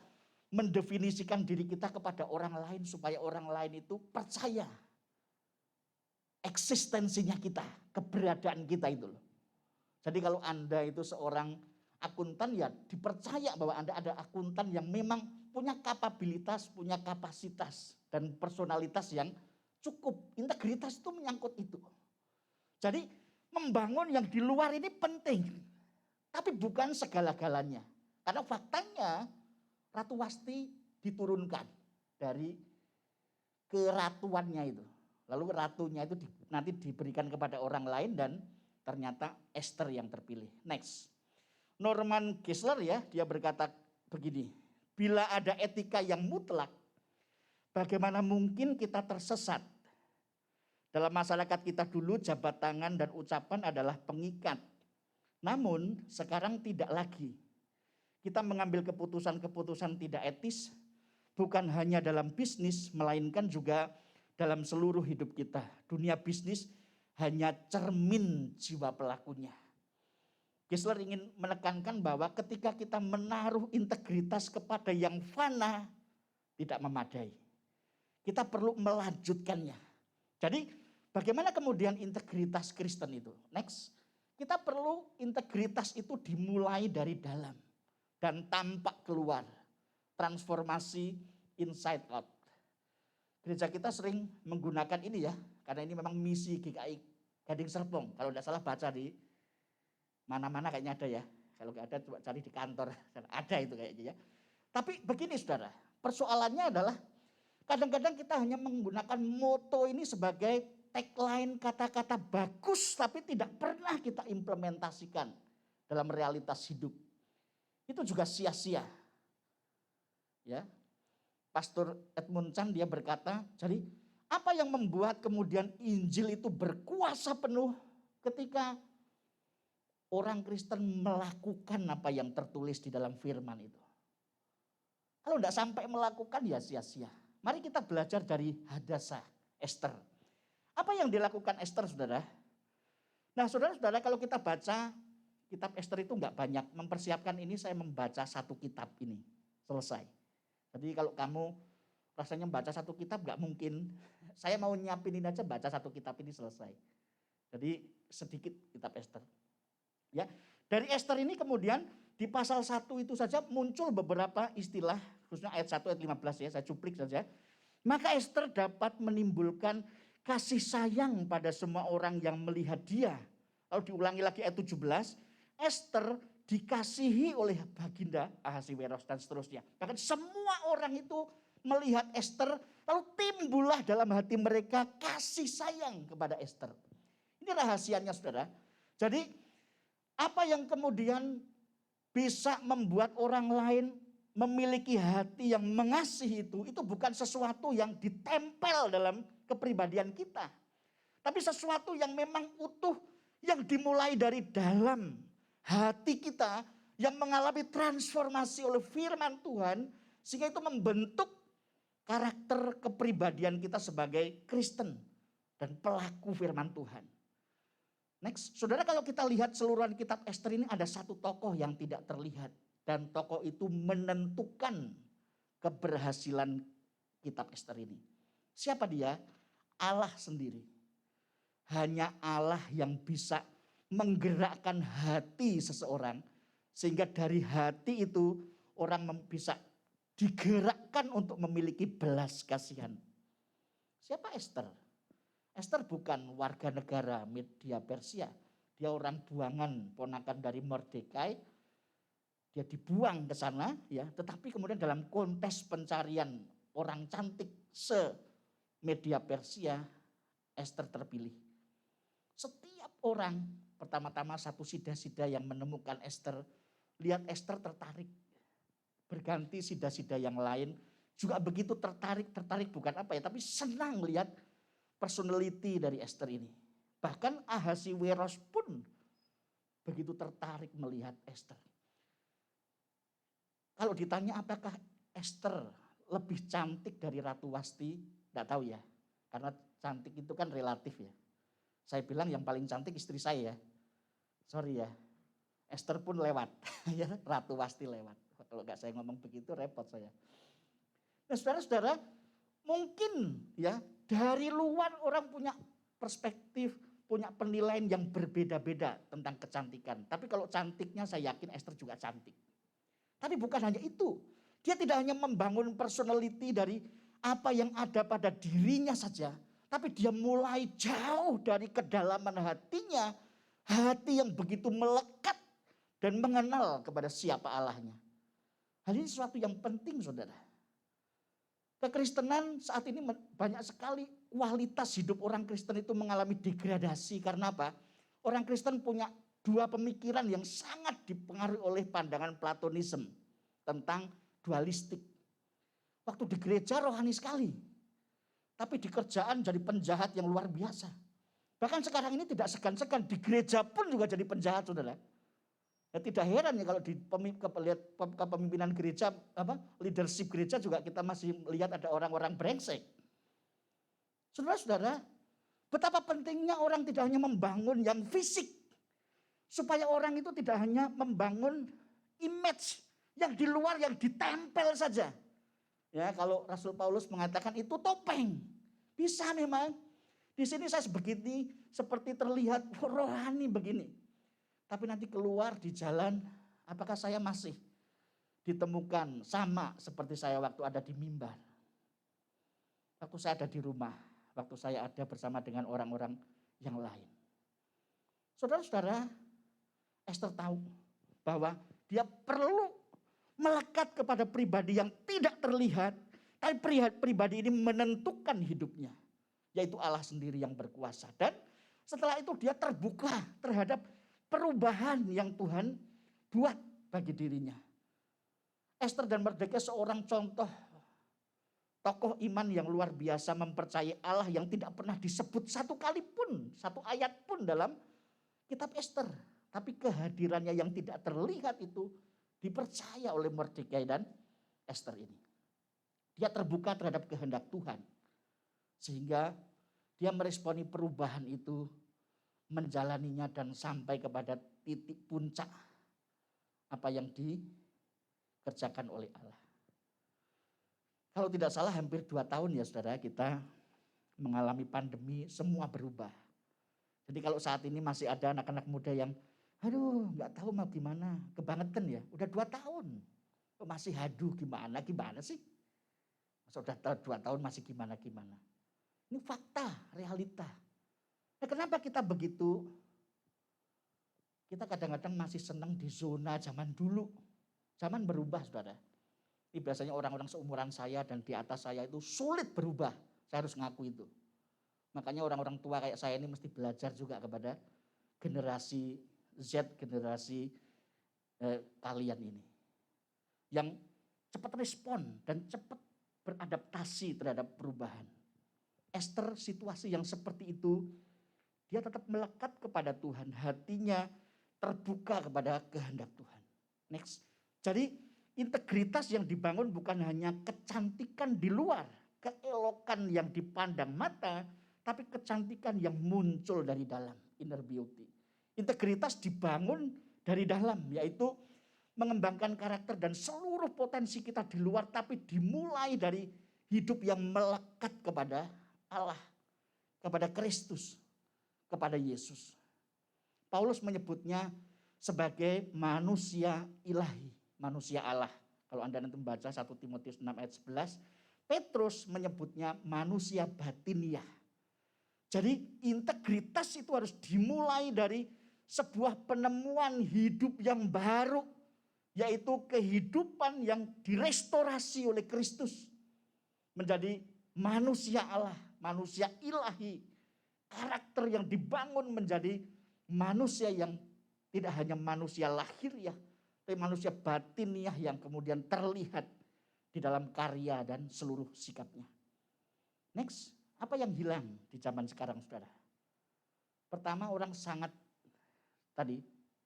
mendefinisikan diri kita kepada orang lain supaya orang lain itu percaya eksistensinya kita, keberadaan kita itu loh. Jadi kalau Anda itu seorang akuntan ya dipercaya bahwa Anda ada akuntan yang memang punya kapabilitas, punya kapasitas dan personalitas yang cukup. Integritas itu menyangkut itu. Jadi membangun yang di luar ini penting, tapi bukan segala-galanya. Karena faktanya Ratu Wasti diturunkan dari keratuannya itu. Lalu ratunya itu nanti diberikan kepada orang lain dan ternyata Esther yang terpilih. Next. Norman Geisler ya, dia berkata begini, bila ada etika yang mutlak, bagaimana mungkin kita tersesat? Dalam masyarakat kita dulu jabat tangan dan ucapan adalah pengikat. Namun sekarang tidak lagi. Kita mengambil keputusan-keputusan tidak etis bukan hanya dalam bisnis melainkan juga dalam seluruh hidup kita. Dunia bisnis hanya cermin jiwa pelakunya. Geisler ingin menekankan bahwa ketika kita menaruh integritas kepada yang fana tidak memadai. Kita perlu melanjutkannya. Jadi bagaimana kemudian integritas Kristen itu? Next, kita perlu integritas itu dimulai dari dalam dan tampak keluar. Transformasi inside out. Gereja kita sering menggunakan ini ya, karena ini memang misi GKI Gading Serpong. Kalau tidak salah baca di mana-mana kayaknya ada ya. Kalau nggak ada coba cari di kantor, ada itu kayaknya ya. Tapi begini saudara, persoalannya adalah kadang-kadang kita hanya menggunakan moto ini sebagai tagline, kata-kata bagus tapi tidak pernah kita implementasikan dalam realitas hidup. Itu juga sia-sia. Ya. Pastor Edmund Chan dia berkata, jadi apa yang membuat kemudian Injil itu berkuasa penuh ketika orang Kristen melakukan apa yang tertulis di dalam firman itu. Kalau tidak sampai melakukan ya sia-sia. Mari kita belajar dari Hadasa, Esther. Apa yang dilakukan Esther, saudara? Nah, saudara-saudara, kalau kita baca kitab Esther itu enggak banyak. Mempersiapkan ini saya membaca satu kitab ini. Selesai. Jadi kalau kamu rasanya membaca satu kitab enggak mungkin. Saya mau nyiapin ini aja, baca satu kitab ini selesai. Jadi sedikit kitab Esther. Ya, dari Esther ini kemudian di pasal 1 itu saja muncul beberapa istilah, khususnya ayat 1 ayat 15 ya, saya cuplik saja. Maka Esther dapat menimbulkan kasih sayang pada semua orang yang melihat dia. Lalu diulangi lagi ayat 17, Esther dikasihi oleh Baginda Ahasiweros dan seterusnya. Bahkan semua orang itu melihat Esther, lalu timbullah dalam hati mereka kasih sayang kepada Esther. Ini rahasianya, saudara. Jadi apa yang kemudian bisa membuat orang lain memiliki hati yang mengasihi itu bukan sesuatu yang ditempel dalam kepribadian kita. Tapi sesuatu yang memang utuh, yang dimulai dari dalam hati kita, yang mengalami transformasi oleh firman Tuhan, sehingga itu membentuk karakter kepribadian kita sebagai Kristen dan pelaku firman Tuhan. Next, saudara, kalau kita lihat seluruhan kitab Esther ini ada satu tokoh yang tidak terlihat. Dan tokoh itu menentukan keberhasilan kitab Esther ini. Siapa dia? Allah sendiri. Hanya Allah yang bisa menggerakkan hati seseorang. Sehingga dari hati itu orang bisa digerakkan untuk memiliki belas kasihan. Siapa Esther? Esther bukan warga negara Media Persia. Dia orang buangan, ponakan dari Mordekai. Dia dibuang ke sana, ya. Tetapi kemudian dalam kontes pencarian orang cantik se-Media Persia, Esther terpilih. Setiap orang, pertama-tama satu sida-sida yang menemukan Esther, lihat Esther tertarik. Berganti sida-sida yang lain juga begitu tertarik bukan apa ya, tapi senang lihat personality dari Esther ini. Bahkan Ahasiweros pun begitu tertarik melihat Esther. Kalau ditanya apakah Esther lebih cantik dari Ratu Wasti, enggak tahu ya. Karena cantik itu kan relatif ya. Saya bilang yang paling cantik istri saya ya. Sorry ya. Esther pun lewat, ya, Ratu Wasti lewat. Kalau enggak saya ngomong begitu repot saya. Nah, saudara-saudara, mungkin ya dari luar orang punya perspektif, punya penilaian yang berbeda-beda tentang kecantikan. Tapi kalau cantiknya saya yakin Esther juga cantik. Tapi bukan hanya itu. Dia tidak hanya membangun personality dari apa yang ada pada dirinya saja. Tapi dia mulai jauh dari kedalaman hatinya. Hati yang begitu melekat dan mengenal kepada siapa Allahnya. Hal ini sesuatu yang penting, saudara. Kekristenan saat ini banyak sekali kualitas hidup orang Kristen itu mengalami degradasi. Karena apa? Orang Kristen punya dua pemikiran yang sangat dipengaruhi oleh pandangan Platonisme tentang dualistik. Waktu di gereja rohani sekali. Tapi di kerjaan jadi penjahat yang luar biasa. Bahkan sekarang ini tidak segan-segan, di gereja pun juga jadi penjahat, saudara. Ya, tidak heran ya kalau di kepemimpinan gereja, leadership gereja juga kita masih melihat ada orang-orang brengsek. Saudara-saudara, betapa pentingnya orang tidak hanya membangun yang fisik. Supaya orang itu tidak hanya membangun image yang di luar, yang ditempel saja. Ya, kalau Rasul Paulus mengatakan itu topeng. Bisa memang. Di sini saya sebegini, seperti terlihat rohani begini. Tapi nanti keluar di jalan, apakah saya masih ditemukan sama seperti saya waktu ada di mimbar. Waktu saya ada di rumah, waktu saya ada bersama dengan orang-orang yang lain. Saudara-saudara, Esther tahu bahwa dia perlu melekat kepada pribadi yang tidak terlihat. Tapi pribadi ini menentukan hidupnya. Yaitu Allah sendiri yang berkuasa. Dan setelah itu dia terbuka terhadap perubahan yang Tuhan buat bagi dirinya. Esther dan Mordekai seorang contoh tokoh iman yang luar biasa, mempercayai Allah yang tidak pernah disebut satu kali pun, satu ayat pun dalam kitab Esther. Tapi kehadirannya yang tidak terlihat itu dipercaya oleh Mordekai dan Ester ini. Dia terbuka terhadap kehendak Tuhan. Sehingga dia meresponi perubahan itu, menjalaninya dan sampai kepada titik puncak apa yang dikerjakan oleh Allah. Kalau tidak salah hampir 2 tahun ya saudara kita mengalami pandemi, semua berubah. Jadi kalau saat ini masih ada anak-anak muda yang aduh gak tahu mau gimana, kebangetan ya, udah 2 tahun. Kok masih gimana sih? Sudah 2 tahun masih gimana. Ini fakta, realita. Nah, kenapa kita begitu? Kita kadang-kadang masih senang di zona zaman dulu. Zaman berubah saudara. Ini biasanya orang-orang seumuran saya dan di atas saya itu sulit berubah. Saya harus ngaku itu. Makanya orang-orang tua kayak saya ini mesti belajar juga kepada generasi Z, generasi kalian ini. Yang cepat respon dan cepat beradaptasi terhadap perubahan. Ester situasi yang seperti itu, dia tetap melekat kepada Tuhan. Hatinya terbuka kepada kehendak Tuhan. Next. Jadi integritas yang dibangun bukan hanya kecantikan di luar, keelokan yang dipandang mata, tapi kecantikan yang muncul dari dalam, inner beauty. Integritas dibangun dari dalam, yaitu mengembangkan karakter dan seluruh potensi kita di luar, tapi dimulai dari hidup yang melekat kepada Allah, kepada Kristus, kepada Yesus. Paulus menyebutnya sebagai manusia ilahi, manusia Allah. Kalau Anda nanti membaca 1 Timotius 6 ayat 11, Petrus menyebutnya manusia batiniah. Jadi integritas itu harus dimulai dari sebuah penemuan hidup yang baru, yaitu kehidupan yang direstorasi oleh Kristus. Menjadi manusia Allah, manusia ilahi. Karakter yang dibangun menjadi manusia yang tidak hanya manusia lahiriah, tapi manusia batiniah yang kemudian terlihat di dalam karya dan seluruh sikapnya. Next, apa yang hilang di zaman sekarang saudara? Pertama, orang sangat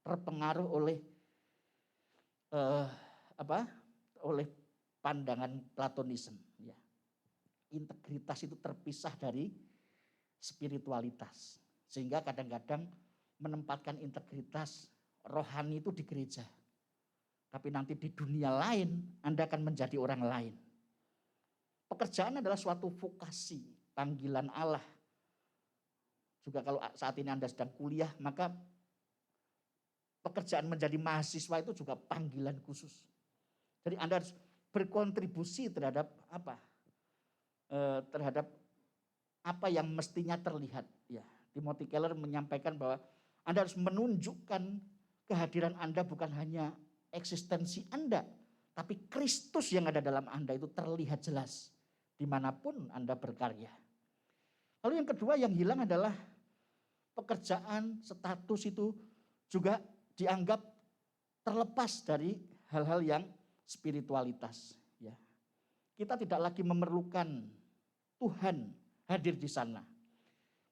terpengaruh oleh oleh pandangan Platonisme. Ya. Integritas itu terpisah dari spiritualitas. Sehingga kadang-kadang menempatkan integritas rohani itu di gereja. Tapi nanti di dunia lain Anda akan menjadi orang lain. Pekerjaan adalah suatu vokasi, panggilan Allah. Juga kalau saat ini Anda sedang kuliah, maka pekerjaan menjadi mahasiswa itu juga panggilan khusus. Jadi Anda harus berkontribusi terhadap apa? Terhadap apa yang mestinya terlihat. Ya, Timothy Keller menyampaikan bahwa Anda harus menunjukkan kehadiran Anda bukan hanya eksistensi Anda, tapi Kristus yang ada dalam Anda itu terlihat jelas dimanapun Anda berkarya. Lalu yang kedua yang hilang adalah pekerjaan, status itu juga dianggap terlepas dari hal-hal yang spiritualitas. Ya. Kita tidak lagi memerlukan Tuhan hadir di sana.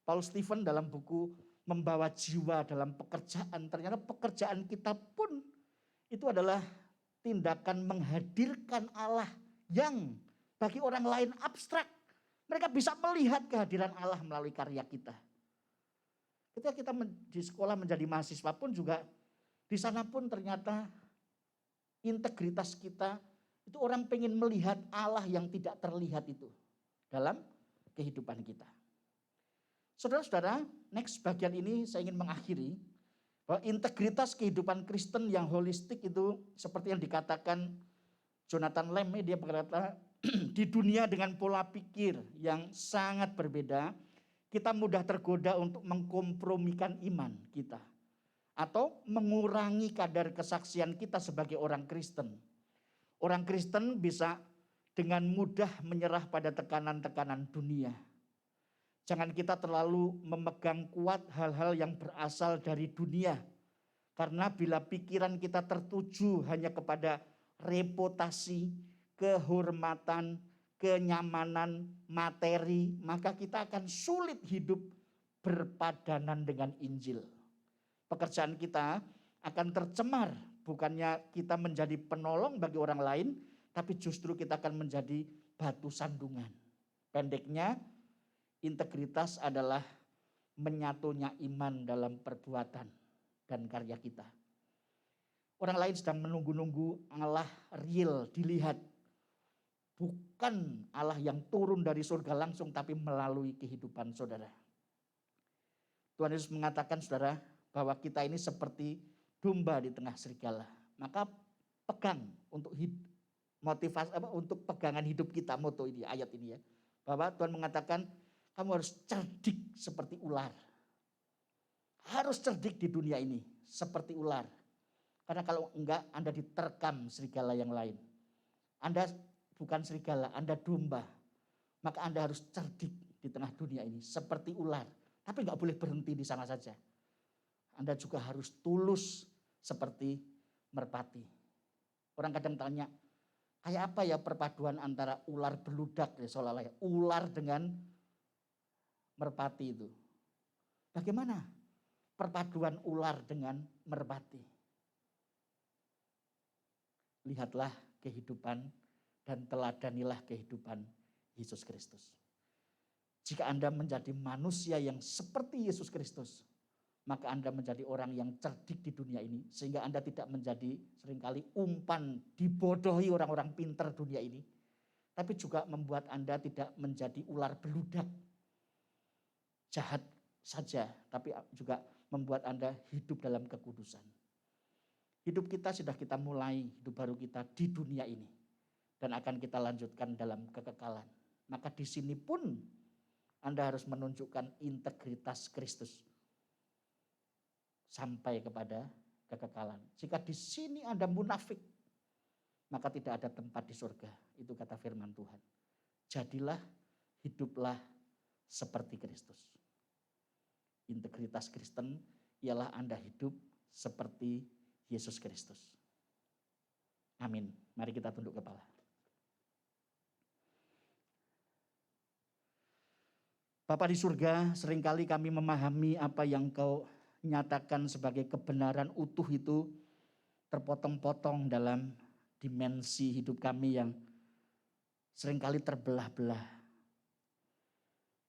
Paul Stephen dalam buku Membawa Jiwa dalam Pekerjaan, ternyata pekerjaan kita pun itu adalah tindakan menghadirkan Allah yang bagi orang lain abstrak. Mereka bisa melihat kehadiran Allah melalui karya kita. Ketika kita di sekolah menjadi mahasiswa pun juga di sana pun ternyata integritas kita itu orang pengen melihat Allah yang tidak terlihat itu dalam kehidupan kita. Saudara-saudara, next bagian ini saya ingin mengakhiri bahwa integritas kehidupan Kristen yang holistik itu seperti yang dikatakan Jonathan Lemme, dia berkata di dunia dengan pola pikir yang sangat berbeda, kita mudah tergoda untuk mengkompromikan iman kita atau mengurangi kadar kesaksian kita sebagai orang Kristen. Orang Kristen bisa dengan mudah menyerah pada tekanan-tekanan dunia. Jangan kita terlalu memegang kuat hal-hal yang berasal dari dunia. Karena bila pikiran kita tertuju hanya kepada reputasi, kehormatan, kenyamanan, materi, maka kita akan sulit hidup berpadanan dengan Injil. Pekerjaan kita akan tercemar, bukannya kita menjadi penolong bagi orang lain, tapi justru kita akan menjadi batu sandungan. Pendeknya, integritas adalah menyatunya iman dalam perbuatan dan karya kita. Orang lain sedang menunggu-nunggu Allah real dilihat. Bukan Allah yang turun dari surga langsung, tapi melalui kehidupan saudara. Tuhan Yesus mengatakan saudara, bahwa kita ini seperti domba di tengah serigala. Maka pegang untuk motivasi untuk pegangan hidup kita, moto ini, ayat ini ya. Bahwa Tuhan mengatakan kamu harus cerdik seperti ular. Harus cerdik di dunia ini seperti ular. Karena kalau enggak Anda diterkam serigala yang lain. Anda bukan serigala, Anda domba. Maka Anda harus cerdik di tengah dunia ini seperti ular. Tapi enggak boleh berhenti di sana saja. Anda juga harus tulus seperti merpati. Orang kadang tanya, kayak apa ya perpaduan antara ular beludak ya, seolah-olah ya, ular dengan merpati itu. Bagaimana perpaduan ular dengan merpati? Lihatlah kehidupan dan teladanilah kehidupan Yesus Kristus. Jika Anda menjadi manusia yang seperti Yesus Kristus, maka Anda menjadi orang yang cerdik di dunia ini. Sehingga Anda tidak menjadi seringkali umpan, dibodohi orang-orang pintar dunia ini. Tapi juga membuat Anda tidak menjadi ular beludak. Jahat saja, tapi juga membuat Anda hidup dalam kekudusan. Hidup kita sudah kita mulai, hidup baru kita di dunia ini. Dan akan kita lanjutkan dalam kekekalan. Maka di sini pun Anda harus menunjukkan integritas Kristus. Sampai kepada kekekalan. Jika di sini Anda munafik, maka tidak ada tempat di surga. Itu kata firman Tuhan. Jadilah, hiduplah seperti Kristus. Integritas Kristen ialah Anda hidup seperti Yesus Kristus. Amin. Mari kita tunduk kepala. Bapa di surga, seringkali kami memahami apa yang Kau nyatakan sebagai kebenaran utuh itu terpotong-potong dalam dimensi hidup kami yang seringkali terbelah-belah.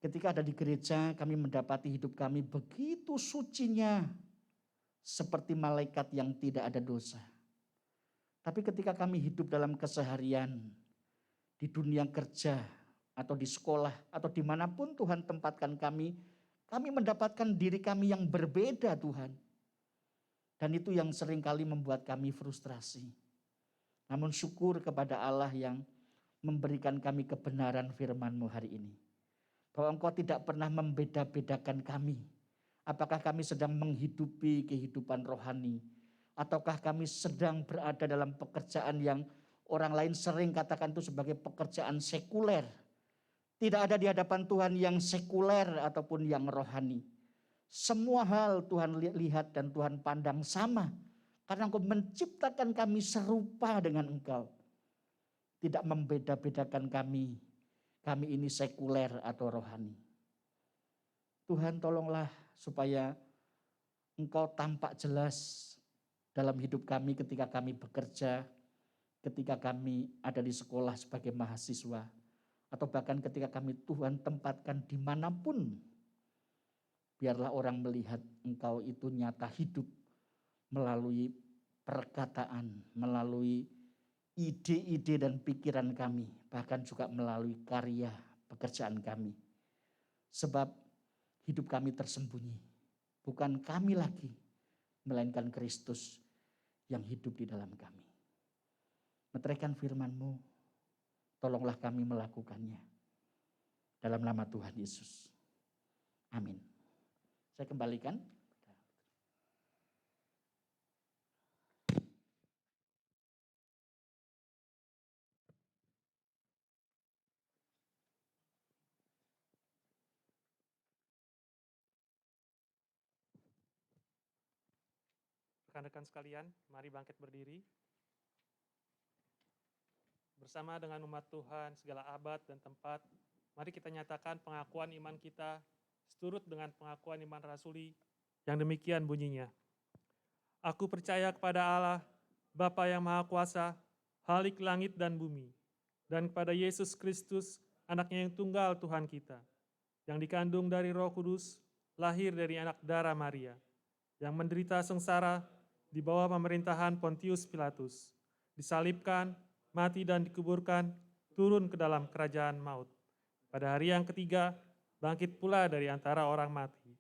Ketika ada di gereja, kami mendapati hidup kami begitu sucinya seperti malaikat yang tidak ada dosa. Tapi ketika kami hidup dalam keseharian, di dunia kerja atau di sekolah atau dimanapun Tuhan tempatkan kami mendapatkan diri kami yang berbeda Tuhan. Dan itu yang seringkali membuat kami frustrasi. Namun syukur kepada Allah yang memberikan kami kebenaran firman-Mu hari ini. Bahwa Engkau tidak pernah membeda-bedakan kami. Apakah kami sedang menghidupi kehidupan rohani. Ataukah kami sedang berada dalam pekerjaan yang orang lain sering katakan itu sebagai pekerjaan sekuler. Tidak ada di hadapan Tuhan yang sekuler ataupun yang rohani. Semua hal Tuhan lihat dan Tuhan pandang sama. Karena Engkau menciptakan kami serupa dengan Engkau. Tidak membeda-bedakan kami. Kami ini sekuler atau rohani. Tuhan tolonglah supaya Engkau tampak jelas dalam hidup kami ketika kami bekerja. Ketika kami ada di sekolah sebagai mahasiswa. Atau bahkan ketika kami Tuhan tempatkan dimanapun. Biarlah orang melihat Engkau itu nyata hidup melalui perkataan, melalui ide-ide dan pikiran kami. Bahkan juga melalui karya pekerjaan kami. Sebab hidup kami tersembunyi. Bukan kami lagi, melainkan Kristus yang hidup di dalam kami. Meteraikan firman-Mu. Tolonglah kami melakukannya. Dalam nama Tuhan Yesus. Amin. Saya kembalikan. Rekan-rekan sekalian, mari bangkit berdiri. Bersama dengan umat Tuhan segala abad dan tempat, mari kita nyatakan pengakuan iman kita seturut dengan pengakuan iman rasuli yang demikian bunyinya. Aku percaya kepada Allah, Bapa yang Maha Kuasa, Khalik langit dan bumi, dan kepada Yesus Kristus, anaknya yang tunggal Tuhan kita, yang dikandung dari Roh Kudus, lahir dari anak darah Maria, yang menderita sengsara di bawah pemerintahan Pontius Pilatus, disalibkan, mati dan dikuburkan, turun ke dalam kerajaan maut. Pada hari yang ketiga, bangkit pula dari antara orang mati,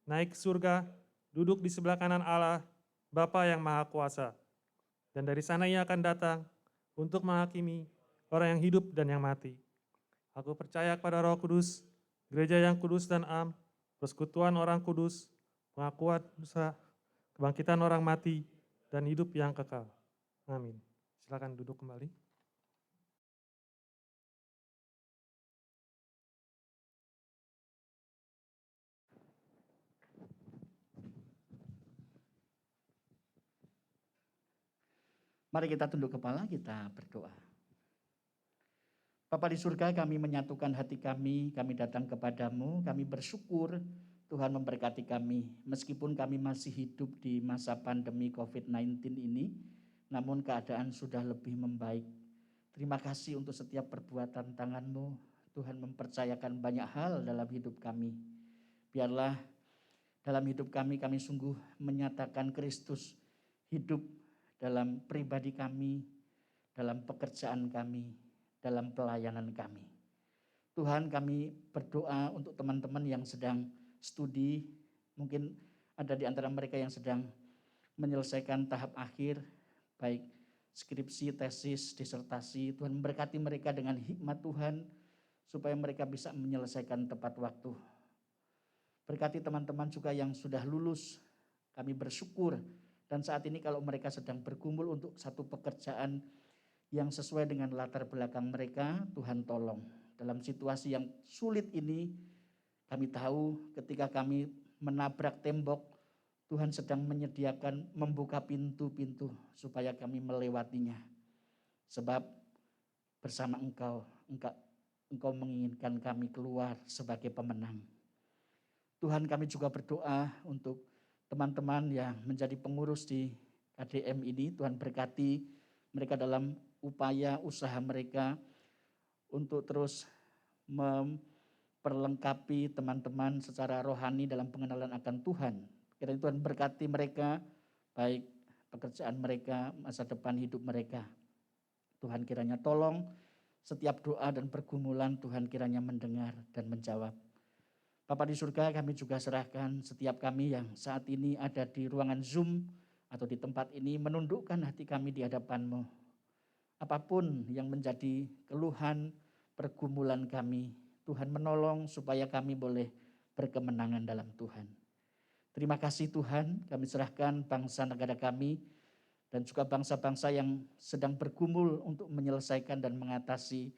naik ke surga, duduk di sebelah kanan Allah, Bapa yang Maha Kuasa. Dan dari sana ia akan datang untuk menghakimi orang yang hidup dan yang mati. Aku percaya kepada Roh Kudus, gereja yang kudus dan am, persekutuan orang kudus, pengakuan dosa, kebangkitan orang mati, dan hidup yang kekal. Amin. Silakan duduk kembali. Mari kita tunduk kepala, kita berdoa. Bapa di surga, kami menyatukan hati kami datang kepadamu, kami bersyukur Tuhan memberkati kami. Meskipun kami masih hidup di masa pandemi COVID-19 ini, namun keadaan sudah lebih membaik. Terima kasih untuk setiap perbuatan tangan-Mu. Tuhan mempercayakan banyak hal dalam hidup kami. Biarlah dalam hidup kami sungguh menyatakan Kristus hidup dalam pribadi kami, dalam pekerjaan kami, dalam pelayanan kami. Tuhan, kami berdoa untuk teman-teman yang sedang studi, mungkin ada di antara mereka yang sedang menyelesaikan tahap akhir, baik skripsi, tesis, disertasi. Tuhan memberkati mereka dengan hikmat Tuhan, supaya mereka bisa menyelesaikan tepat waktu. Berkati teman-teman juga yang sudah lulus, kami bersyukur. Dan saat ini kalau mereka sedang bergumul untuk satu pekerjaan yang sesuai dengan latar belakang mereka, Tuhan tolong. Dalam situasi yang sulit ini, kami tahu ketika kami menabrak tembok, Tuhan sedang menyediakan membuka pintu-pintu supaya kami melewatinya. Sebab bersama Engkau menginginkan kami keluar sebagai pemenang. Tuhan, kami juga berdoa untuk teman-teman yang menjadi pengurus di KDM ini. Tuhan berkati mereka dalam upaya usaha mereka untuk terus memperlengkapi teman-teman secara rohani dalam pengenalan akan Tuhan. Kiranya Tuhan berkati mereka, baik pekerjaan mereka, masa depan hidup mereka. Tuhan kiranya tolong setiap doa dan pergumulan, Tuhan kiranya mendengar dan menjawab. Bapa di surga, kami juga serahkan setiap kami yang saat ini ada di ruangan Zoom atau di tempat ini, menundukkan hati kami di hadapan-Mu. Apapun yang menjadi keluhan, pergumulan kami, Tuhan menolong supaya kami boleh berkemenangan dalam Tuhan. Terima kasih Tuhan, kami serahkan bangsa negara kami dan juga bangsa-bangsa yang sedang bergumul untuk menyelesaikan dan mengatasi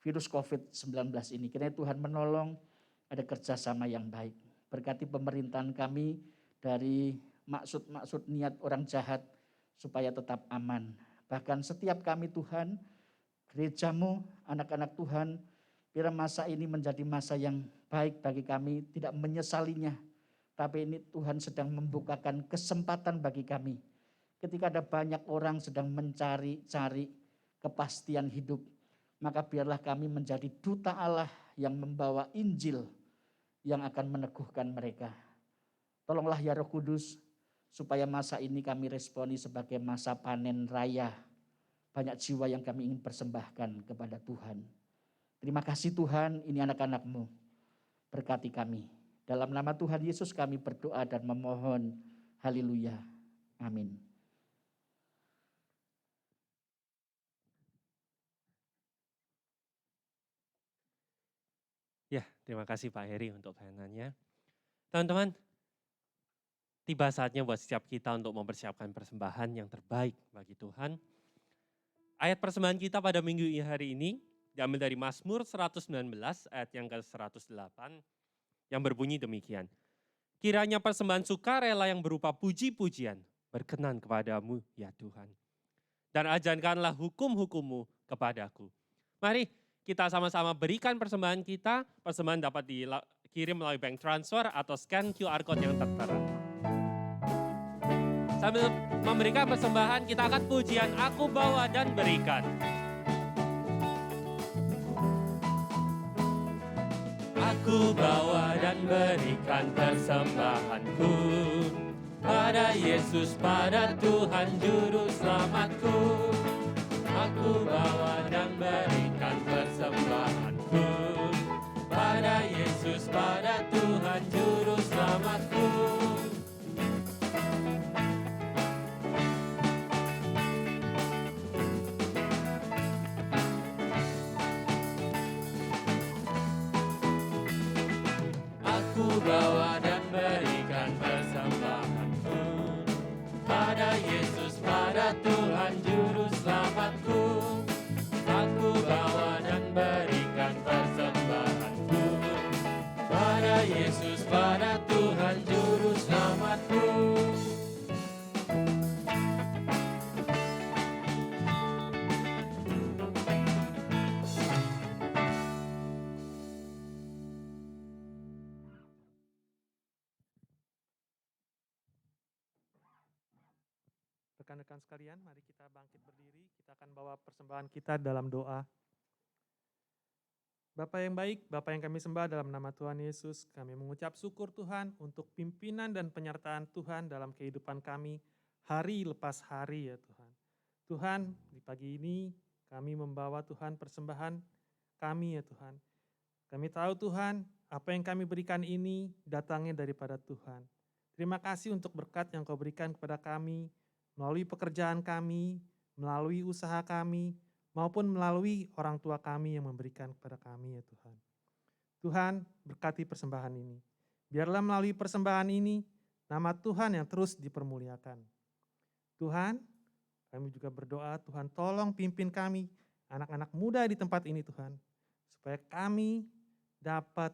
virus COVID-19 ini. Kiranya Tuhan menolong, ada kerjasama yang baik. Berkati pemerintahan kami dari maksud-maksud niat orang jahat supaya tetap aman. Bahkan setiap kami Tuhan, gereja-Mu, anak-anak Tuhan, biar masa ini menjadi masa yang baik bagi kami, tidak menyesalinya. Tapi ini Tuhan sedang membukakan kesempatan bagi kami. Ketika ada banyak orang sedang mencari-cari kepastian hidup, maka biarlah kami menjadi duta Allah yang membawa Injil yang akan meneguhkan mereka. Tolonglah ya Roh Kudus, supaya masa ini kami responi sebagai masa panen raya. Banyak jiwa yang kami ingin persembahkan kepada Tuhan. Terima kasih Tuhan, ini anak-anak-Mu. Berkati kami. Dalam nama Tuhan Yesus kami berdoa dan memohon. Haleluya. Amin. Ya, terima kasih Pak Heri untuk pelayanannya. Teman-teman, tiba saatnya buat setiap kita untuk mempersiapkan persembahan yang terbaik bagi Tuhan. Ayat persembahan kita pada minggu hari ini diambil dari Mazmur 119 ayat yang ke-108 yang berbunyi demikian. Kiranya persembahan sukarela yang berupa puji-pujian berkenan kepadamu ya Tuhan. Dan ajarkanlah hukum-hukum-Mu kepadaku. Mari kita sama-sama berikan persembahan kita. Persembahan dapat dikirim melalui bank transfer atau scan QR code yang tertera. Sambil memberikan persembahan, kita akan pujian Aku Bawa dan Berikan. Aku bawa dan berikan persembahanku pada Yesus, pada Tuhan Juru Selamatku. Aku bawa dan berikan persembahanku pada Yesus, pada Tuhan Juru Selamatku. Aku bawa dan berikan persembahanku pada Yesus, pada Tuhan Juru Selamatku. Aku bawa dan berikan persembahanku pada Yesus, pada Tuhan Juru Selamatku. Rekan-rekan sekalian, mari kita bangkit berdiri. Kita akan bawa persembahan kita dalam doa. Bapa yang baik, Bapa yang kami sembah dalam nama Tuhan Yesus, kami mengucap syukur Tuhan untuk pimpinan dan penyertaan Tuhan dalam kehidupan kami hari lepas hari ya Tuhan. Tuhan, di pagi ini kami membawa Tuhan persembahan kami ya Tuhan. Kami tahu Tuhan, apa yang kami berikan ini datangnya daripada Tuhan. Terima kasih untuk berkat yang Kau berikan kepada kami, melalui pekerjaan kami, melalui usaha kami, maupun melalui orang tua kami yang memberikan kepada kami ya Tuhan. Tuhan, berkati persembahan ini. Biarlah melalui persembahan ini, nama Tuhan yang terus dipermuliakan. Tuhan, kami juga berdoa, Tuhan tolong pimpin kami, anak-anak muda di tempat ini Tuhan, supaya kami dapat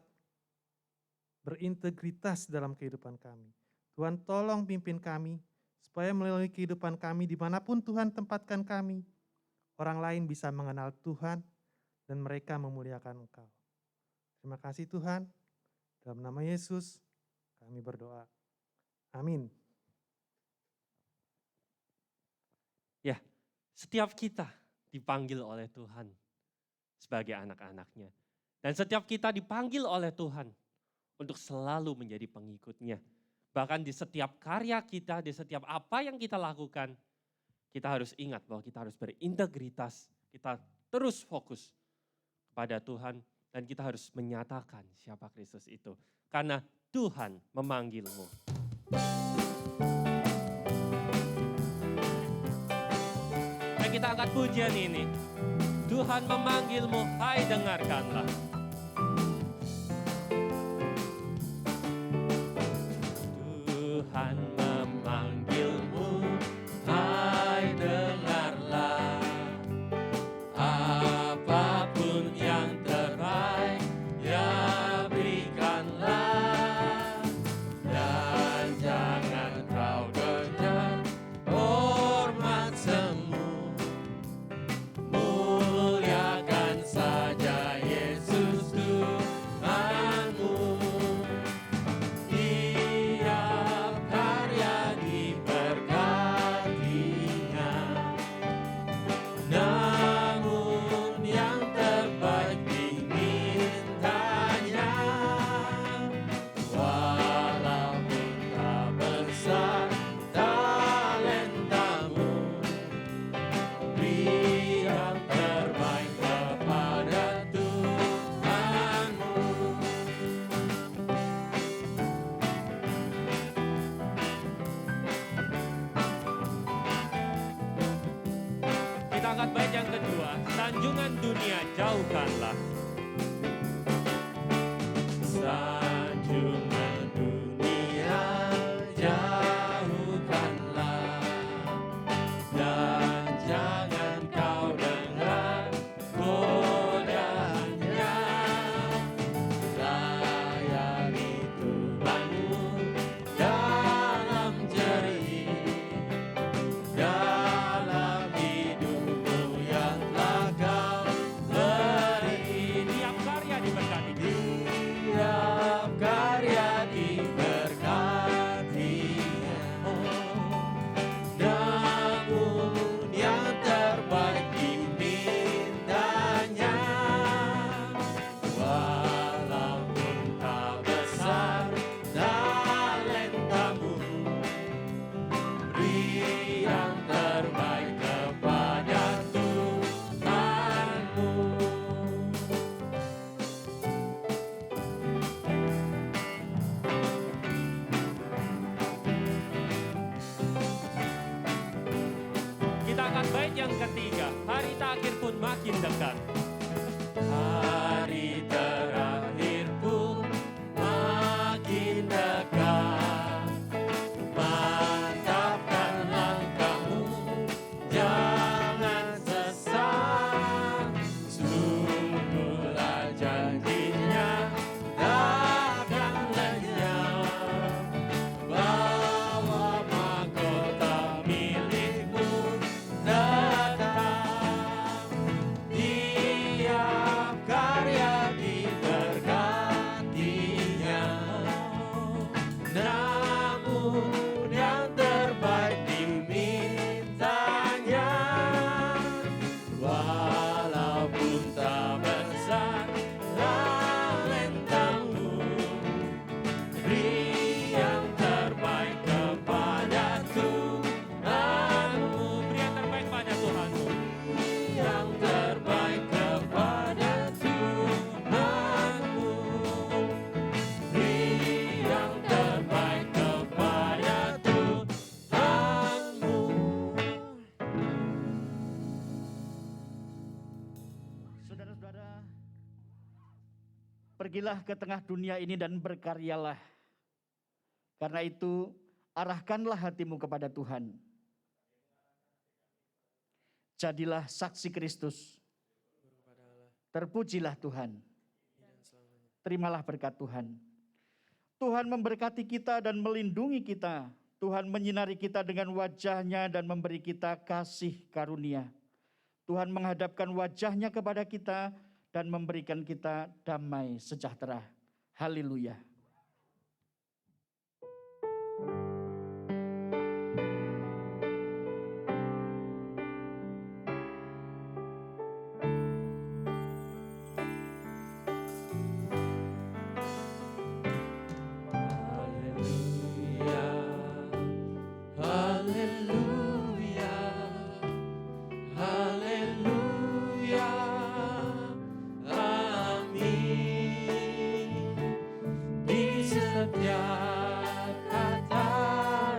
berintegritas dalam kehidupan kami. Tuhan tolong pimpin kami, supaya melalui kehidupan kami dimanapun Tuhan tempatkan kami, orang lain bisa mengenal Tuhan dan mereka memuliakan Engkau. Terima kasih Tuhan, dalam nama Yesus kami berdoa. Amin. Ya, setiap kita dipanggil oleh Tuhan sebagai anak-anaknya. Dan setiap kita dipanggil oleh Tuhan untuk selalu menjadi pengikutnya. Bahkan di setiap karya kita, di setiap apa yang kita lakukan, kita harus ingat bahwa kita harus berintegritas, kita terus fokus kepada Tuhan, dan kita harus menyatakan siapa Kristus itu. Karena Tuhan memanggilmu. Mari kita angkat pujian ini. Tuhan memanggilmu, hai dengarkanlah. Tuhan memanggilmu, hai dengarlah. Apapun yang terbaik, ya berikanlah. Dan jangan kau gentar, hormat semu. Muliakan saja Yesus Tuhanmu. Tiap karya diberkatinya, namun yang terbaik dimintanya. Walaupun tak besar talentamu, beri yang terbaik kepada Tuhanmu. Kita angkat bait yang kedua, sanjungan dunia jauhkanlah. Sanjungan dunia jauhkanlah, dan jangan kau dengar godaannya. Layani Tuhanmu dalam jerih, dalam hidupmu yang telah kau beri. yang ketiga, hari terakhir pun makin dekat. Hari terakhir pun makin dekat. Mantapkan langkahmu, jangan sesat. Sungguhlah janjinya takkan lenyap. Bawa mahkota milikmu tetap. Tiap karya diberkatinya. Namun yang terbaik dimintanya. Walaupun tak besar talentamu, beri yang terbaik kepada Tuhanmu. Beri yang terbaik pada Tuhanmu. Yang terbaik kepada Tuhanmu. Beri yang terbaik kepada Tuhanmu. Saudara-saudara, pergilah ke tengah dunia ini dan berkaryalah. Karena itu, arahkanlah hatimu kepada Tuhan. Jadilah saksi Kristus. Terpujilah Tuhan. Terimalah berkat Tuhan. Tuhan memberkati kita dan melindungi kita. Tuhan menyinari kita dengan wajah-Nya dan memberi kita kasih karunia. Tuhan menghadapkan wajah-Nya kepada kita dan memberikan kita damai sejahtera. Haleluya. Haleluya, haleluya, haleluya, amin. Di setiap kata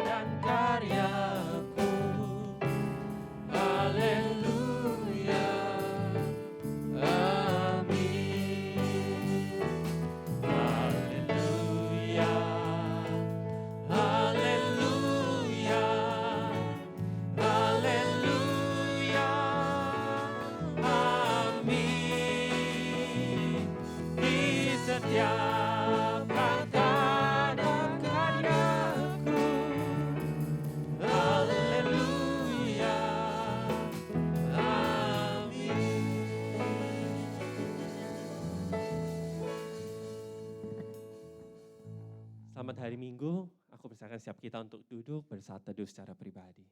dan karyaku, haleluya, amin. Haleluya, haleluya, haleluya, amin. Di setiap kata dan karyaku, haleluya, amin. Selamat hari Minggu, aku persilakan siap kita untuk duduk bersaat teduh secara pribadi.